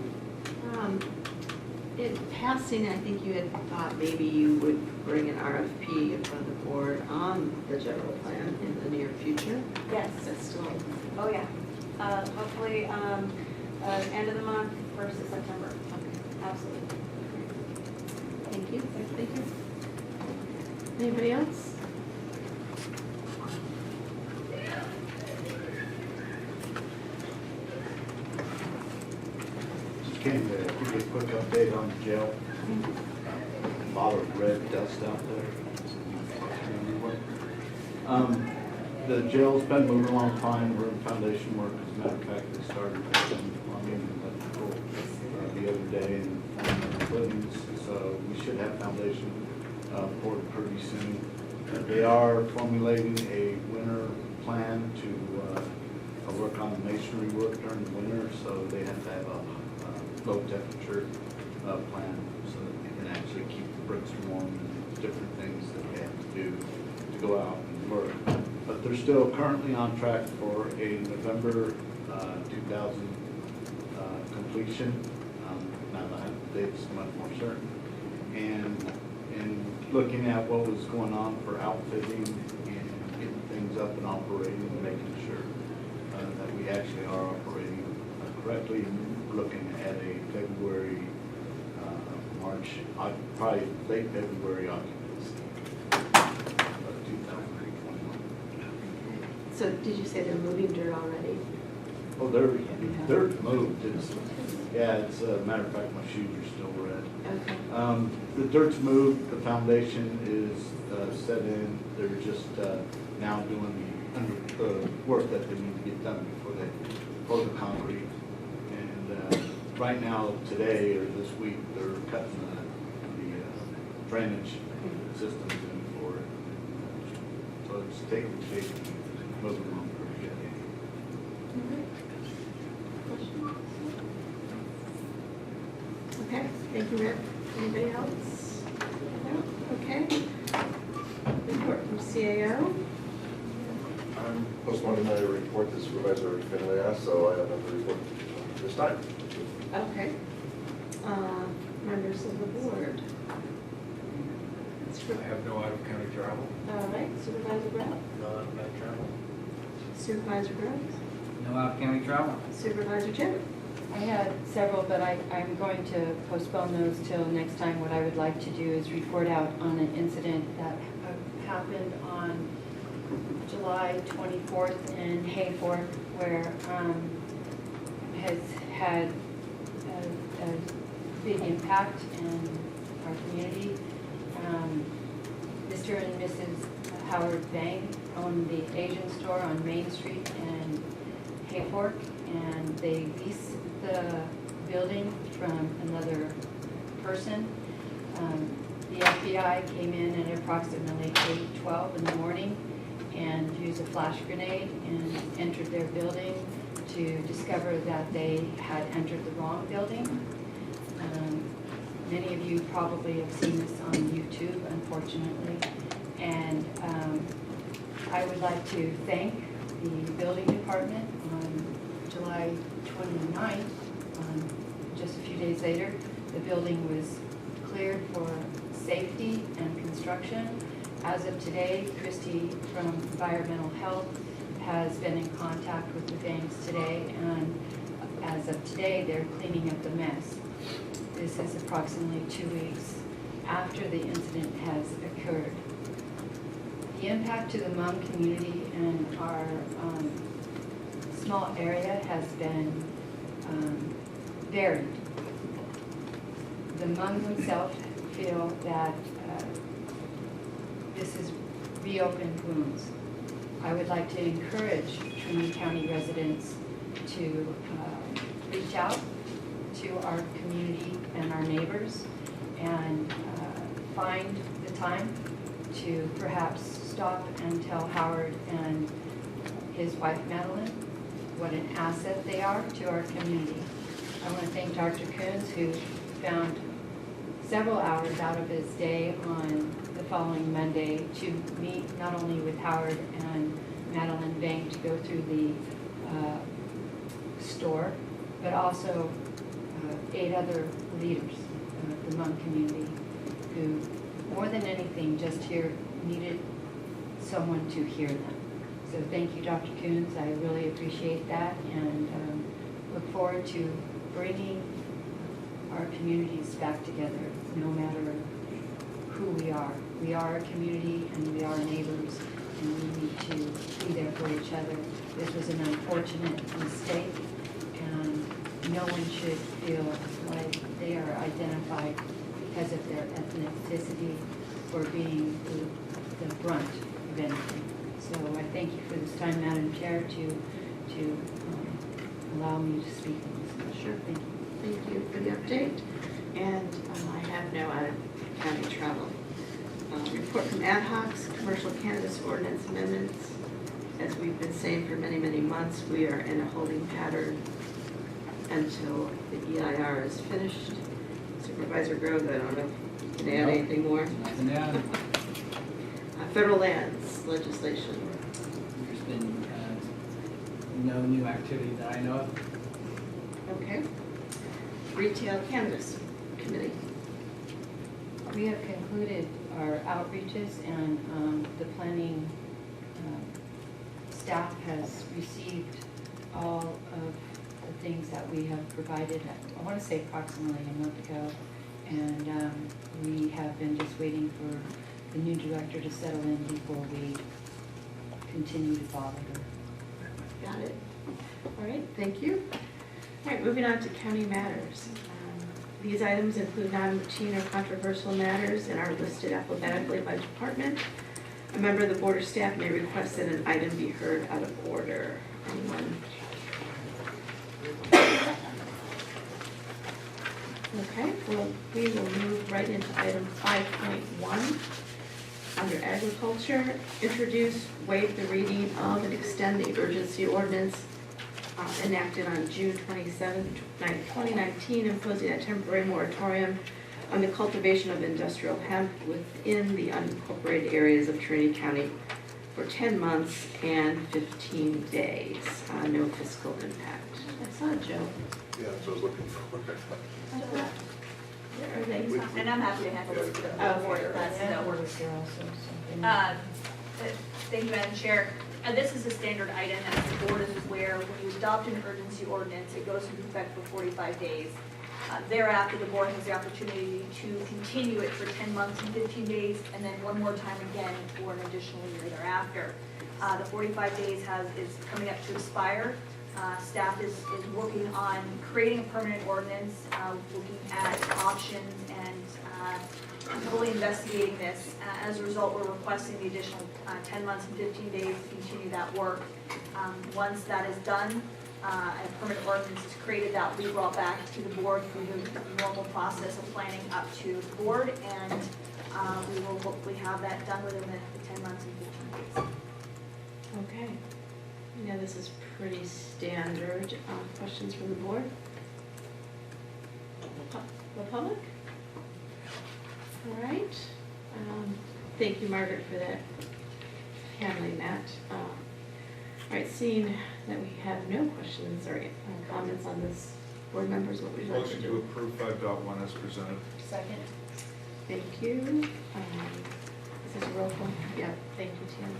In passing, I think you had thought maybe you would bring an RFP in front of the board on the general plan in the near future. Yes. That's still, Oh, yeah. Hopefully, end of the month, 1st of September. Absolutely. thank you. Thank you. Anybody else? Just came to give you a quick update on the jail. A lot of red dust out there. The jail's been moving along fine. We're in foundation work. As a matter of fact, they started on electrical the other day and footings, so we should have foundation poured pretty soon. They are formulating a winter plan to work on the masonry work during the winter, so they have to have a low temperature plan so that they can actually keep the bricks warm and different things that they have to do to go out and work. But they're still currently on track for a November 2000 completion. Now the date's much more certain. And in looking at what was going on for outfitting and getting things up and operating and making sure that we actually are operating correctly, looking at a February, March, probably late February occupancy. 2021. So did you say they're moving dirt already? Oh, they're moved. It's a matter of fact, my shoes are still red. Okay. The dirt's moved, the foundation is set in. They're just now doing the work that they need to get done before they pour the concrete. And right now, today or this week, they're cutting the drainage systems in for it. So it's taking shape and moving along pretty good. Okay, thank you, Rick. Anybody else? No? Okay. Report from CAO. I'm postponing my report to Supervisor Finley asked, so I don't have a report this time. Okay. Members of the board. I have no out-of-county travel. All right, Supervisor Brown. No out-of-county travel. Supervisor Groves. No out-of-county travel. Supervisor Chip. I had several, but I'm going to postpone those till next time. What I would like to do is report out on an incident that happened on July 24th in Hayfork, where has had a big impact in our community. Mr. and Mrs. Howard Bang own the Asian store on Main Street in Hayfork, and they lease the building from another person. The FBI came in at approximately 8:12 in the morning and used a flash grenade and entered their building to discover that they had entered the wrong building. Many of you probably have seen this on YouTube, unfortunately. And I would like to thank the building department. On July 29th, just a few days later, the building was cleared for safety and construction. As of today, Christy from Environmental Health has been in contact with the banks today, and as of today, they're cleaning up the mess. This is approximately 2 weeks after the incident has occurred. The impact to the Hmong community and our small area has been varied. The Hmong themselves feel that this is reopened wounds. I would like to encourage Trinity County residents to reach out to our community and our neighbors and find the time to perhaps stop and tell Howard and his wife Madeline what an asset they are to our community. I want to thank Dr. Coons, who found several hours out of his day on the following Monday to meet not only with Howard and Madeline Bank to go through the store, but also 8 other leaders of the Hmong community who, more than anything, just needed someone to hear them. So thank you, Dr. Coons. I really appreciate that, and look forward to bringing our communities back together, no matter who we are. We are a community and we are neighbors, and we need to be there for each other. This was an unfortunate mistake, and no one should feel like they are identified because of their ethnicity or being the brunt of anything. So I thank you for this time, Madam Chair, to allow me to speak on this. Sure. Thank you. Thank you for the update. And I have no out-of-county travel. Report from ad hocs, commercial cannabis ordinance amendments. As we've been saying for many, many months, we are in a holding pattern until the EIR is finished. Supervisor Grove, I don't know if you can add anything more. Nothing to add. Federal lands legislation. There's been no new activity that I know of. Okay. Retail cannabis committee. We have concluded our outreaches, and the planning staff has received all of the things that we have provided, I want to say approximately a month ago. And we have been just waiting for the new director to settle in before we continue to bother her. Got it. All right, thank you. All right, moving on to county matters. These items include non-routine or controversial matters and are listed alphabetically by department. A member of the board or staff may request that an item be heard out of order. Anyone? Okay, well, we will move right into item 5.1. Under agriculture, introduce, waive the reading of, and extend the urgency ordinance enacted on June 27, 2019, imposing a temporary moratorium on the cultivation of industrial hemp within the unincorporated areas of Trinity County for 10 months and 15 days. No fiscal impact. That's not a joke. Yeah, that's what I was looking for. And I'm happy to handle this for the board, that's no work. Thank you, Madam Chair. This is a standard item, as the board is aware, when you adopt an urgency ordinance, it goes into effect for 45 days. Thereafter, the board has the opportunity to continue it for 10 months and 15 days, and then one more time again for an additional year thereafter. The 45 days is coming up to expire. Staff is working on creating a permanent ordinance, looking at options and fully investigating this. As a result, we're requesting the additional 10 months and 15 days to continue that work. Once that is done, and permanent ordinance created that we brought back to the board through the normal process of planning up to the board, and we will hopefully have that done within the 10 months and 15 days. Okay. Now, this is pretty standard. Questions from the board? The public? All right. Thank you, Margaret, for that, handling that. All right, seeing that we have no questions or comments on this, board members, what would you like to Motion to do? approve 5.1 as presented. Second. Thank you. Is this a roll call? Yeah, thank you, Tim.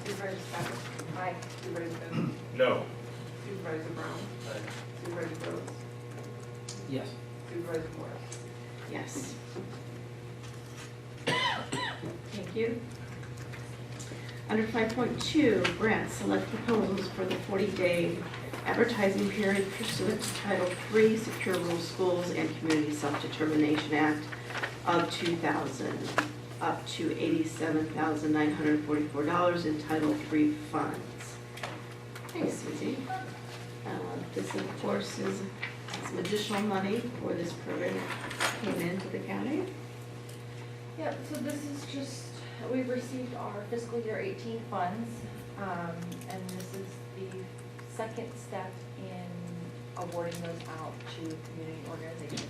Supervisor Stafford? Aye. Supervisor Bennett? No. Supervisor Brown? Supervisor Rhodes? Yes. Supervisor Morris? Yes. Thank you. Under 5.2, grants, select proposals for the 40-day advertising period pursuant to Title III Secure Rural Schools and Community Self-Determination Act of 2000, up to $87,944 in Title III funds. Hey, Susie. This, of course, is some additional money for this program that came into the county. Yeah, so this is just, we've received our fiscal year 18 funds, and this is the second step in awarding those out to community organizations.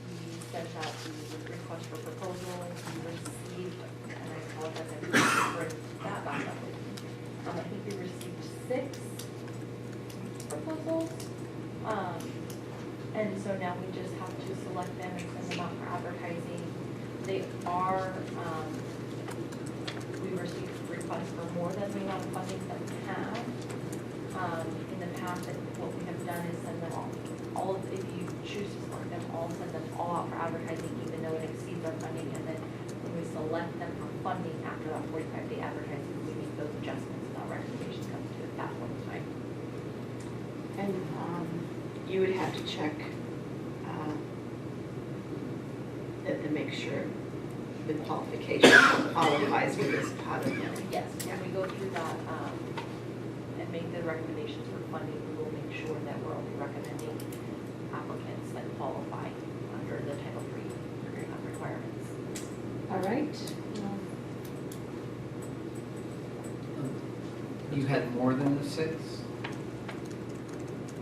We sent out the request for proposal, we received, and I apologize, I didn't bring that back up with me. I think we received 6 proposals, and so now we just have to select them and send them out for advertising. They are, we received requests for more than the amount of funding that we have. In the past, what we have done is send them all of, if you choose to select them all, send them all out for advertising, even though it exceeds our funding. And then when we select them for funding after that 45-day advertising, we make those adjustments and our recommendations come to at that point in time. And you would have to check that to make sure the qualification qualifies for this pot of money. Yes, when we go through that and make the recommendations for funding, we will make sure that we're only recommending applicants that qualify under the Title III requirements. All right. You had more than the 6?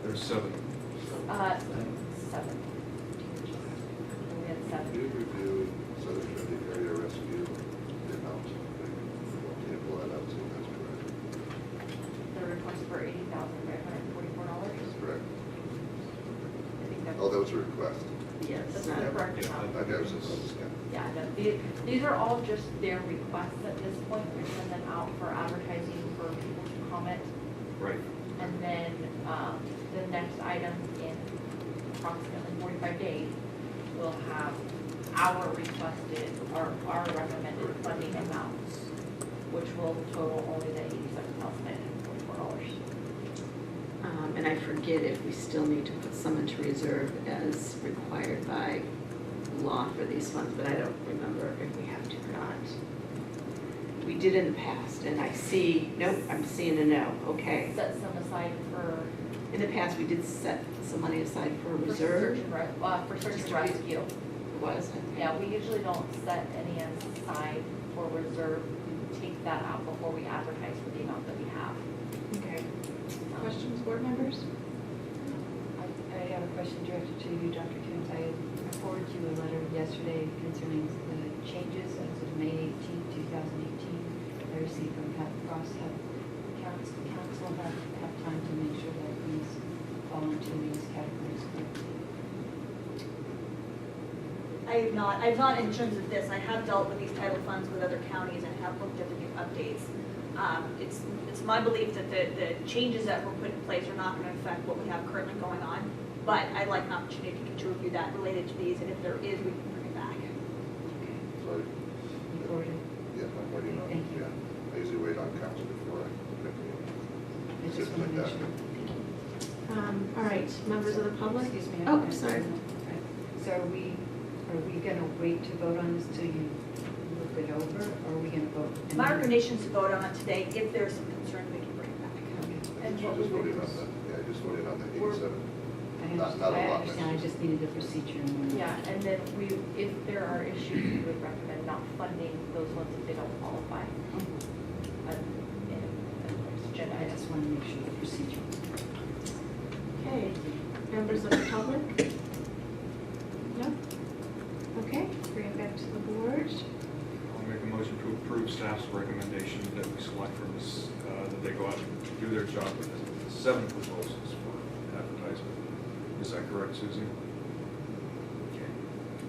There's 7. 7. We had 7. We reviewed Southern Trinity Area Rescue, the amount, can you pull that up, see if that's correct? The request for $80,544. That's correct. I think that's. Oh, that was a request. Yes. That's not the correct amount. Okay, I was just, yeah. Yeah, no, these are all just their requests at this point. We send them out for advertising for people to comment. Right. And then the next item in approximately 45 days, we'll have our requested or our recommended funding amounts, which will total only the $87,944. And I forget if we still need to put some into reserve as required by law for these funds, but I don't remember if we have to or not. We did in the past, and I see, nope, I'm seeing a no, okay. Set some aside for. In the past, we did set some money aside for reserve. For search and rescue. It was, okay. Yeah, we usually don't set any aside for reserve. We take that out before we advertise for the amount that we have. Okay. Questions, board members? I have a question directed to you, Dr. Toombs. I forwarded you a letter yesterday concerning the changes as of May 18, 2018. I received from Pat Frost. Have council have time to make sure that these fall into these categories correctly? I have not in terms of this. I have dealt with these title funds with other counties and have looked at the new updates. It's my belief that the changes that were put in place are not going to affect what we have currently going on, but I'd like an opportunity to review that related to these, and if there is, we can bring it back. Sorry. You forwarded? Yeah, I'm waiting on, Thank you. yeah. I usually wait on council before I pick I just something want to like make that. sure. All right, members of the public? Excuse me. Oh, I'm sorry. Right. So are we going to wait to vote on this till you look it over, or are we going to vote? My recommendation is to vote on it today. If there's some concern, we can bring it back. And just voting on that, yeah, just voted on the We're- 87. I Not understand, I allotments. understand, I just needed the procedure. Yeah, and then if there are issues, we would recommend not funding those ones if they don't qualify. In a next agenda I item. just want to make sure the procedure was correct. Okay, members of the public? No? Okay, bring it back to the board. I'll make a motion to approve staff's recommendation that we select from this, that they go out and do their job with 7 proposals for advertisement. Is that correct, Susie?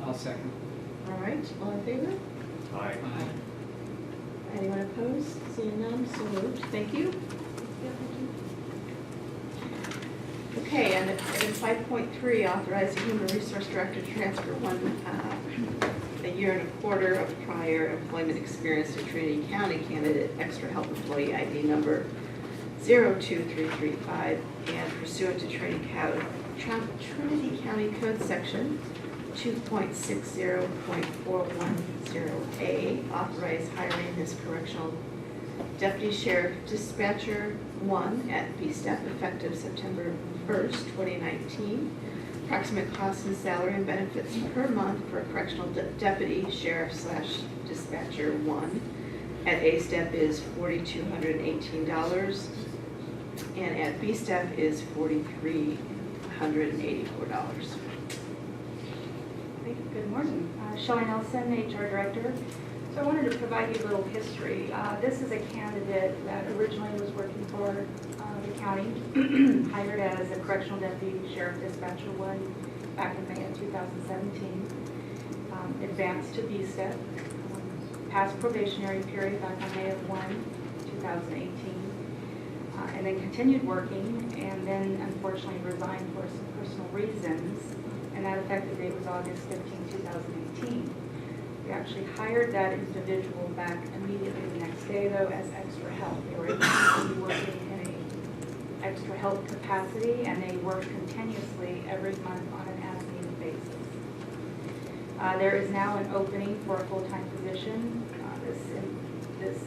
I'll second. All right, all in favor? Aye. Anyone opposed? Seeing none, so moved. Thank you. Okay, and item 5.3, authorize the Human Resource Director to transfer a year and a quarter of prior employment experience to Trinity County candidate, extra help employee ID number 02335, and pursuant to Trinity County Code Section 2.60.410A, authorize hiring this correctional deputy sheriff dispatcher 1 at B-Step effective September 1st, 2019. Approximate costs and salary and benefits per month for correctional deputy sheriff / dispatcher 1 at A-Step is $4,218, and at B-Step is $4,384. Good morning. Shelley Nelson, HR Director. So I wanted to provide you a little history. This is a candidate that originally was working for the county, hired as a correctional deputy sheriff dispatcher 1 back in May of 2017. Advanced to B-Step, passed probationary period back on May of 2018. And then continued working, and then unfortunately resigned for some personal reasons. And that effective date was August 15, 2018. We actually hired that individual back immediately the next day, though, as extra help. They were able to be working in an extra help capacity, and they work continuously every month on an as-needed basis. There is now an opening for a full-time position. This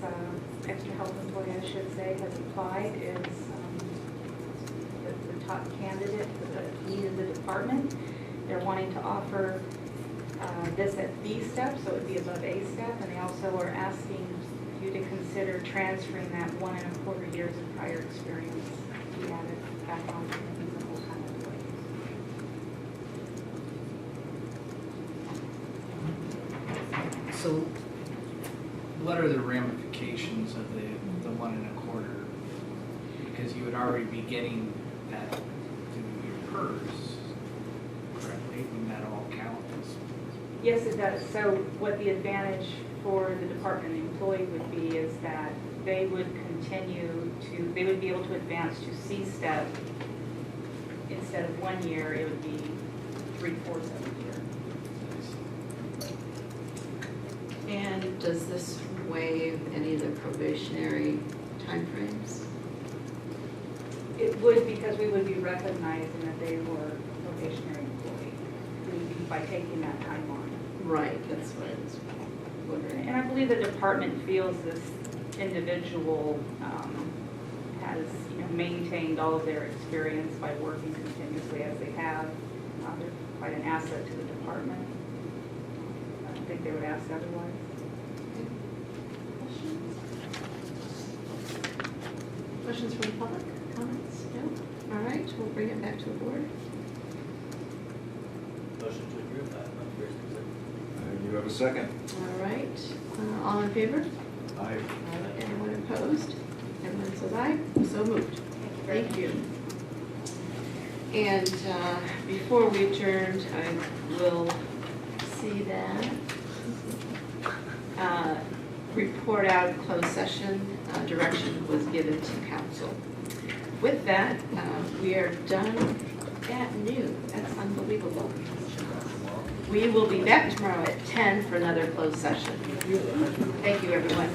extra help employee, I should say, has applied, is the top candidate for the need of the department. They're wanting to offer this at B-Step, so it would be above A-Step, and they also are asking you to consider transferring that 1.25 years of prior experience to be added back on to the full-time employees. So what are the ramifications of the 1.25? Because you would already be getting that through your PERS, correctly, and that all counts. Yes, it does. So what the advantage for the department employee would be is that they would they would be able to advance to C-Step. Instead of 1 year, it would be 3/4 of a year. And does this waive any of the probationary timeframes? It would, because we would be recognizing that they were a probationary employee. It would be by taking that time on. Right, that's what I was wondering. And I believe the department feels this individual has, maintained all of their experience by working continuously as they have. They're quite an asset to the department. I don't think they would ask otherwise. Questions from the public? Comments? No? All right, we'll bring it back to the board. Motion to approve that. You have a second? All right, all in favor? Aye. Anyone opposed? Everyone says aye, so moved. Thank you. And before we adjourn, I will see that report out of closed session direction was given to council. With that, we are done at noon. That's unbelievable. We will be back tomorrow at 10 for another closed session. Thank you, everyone.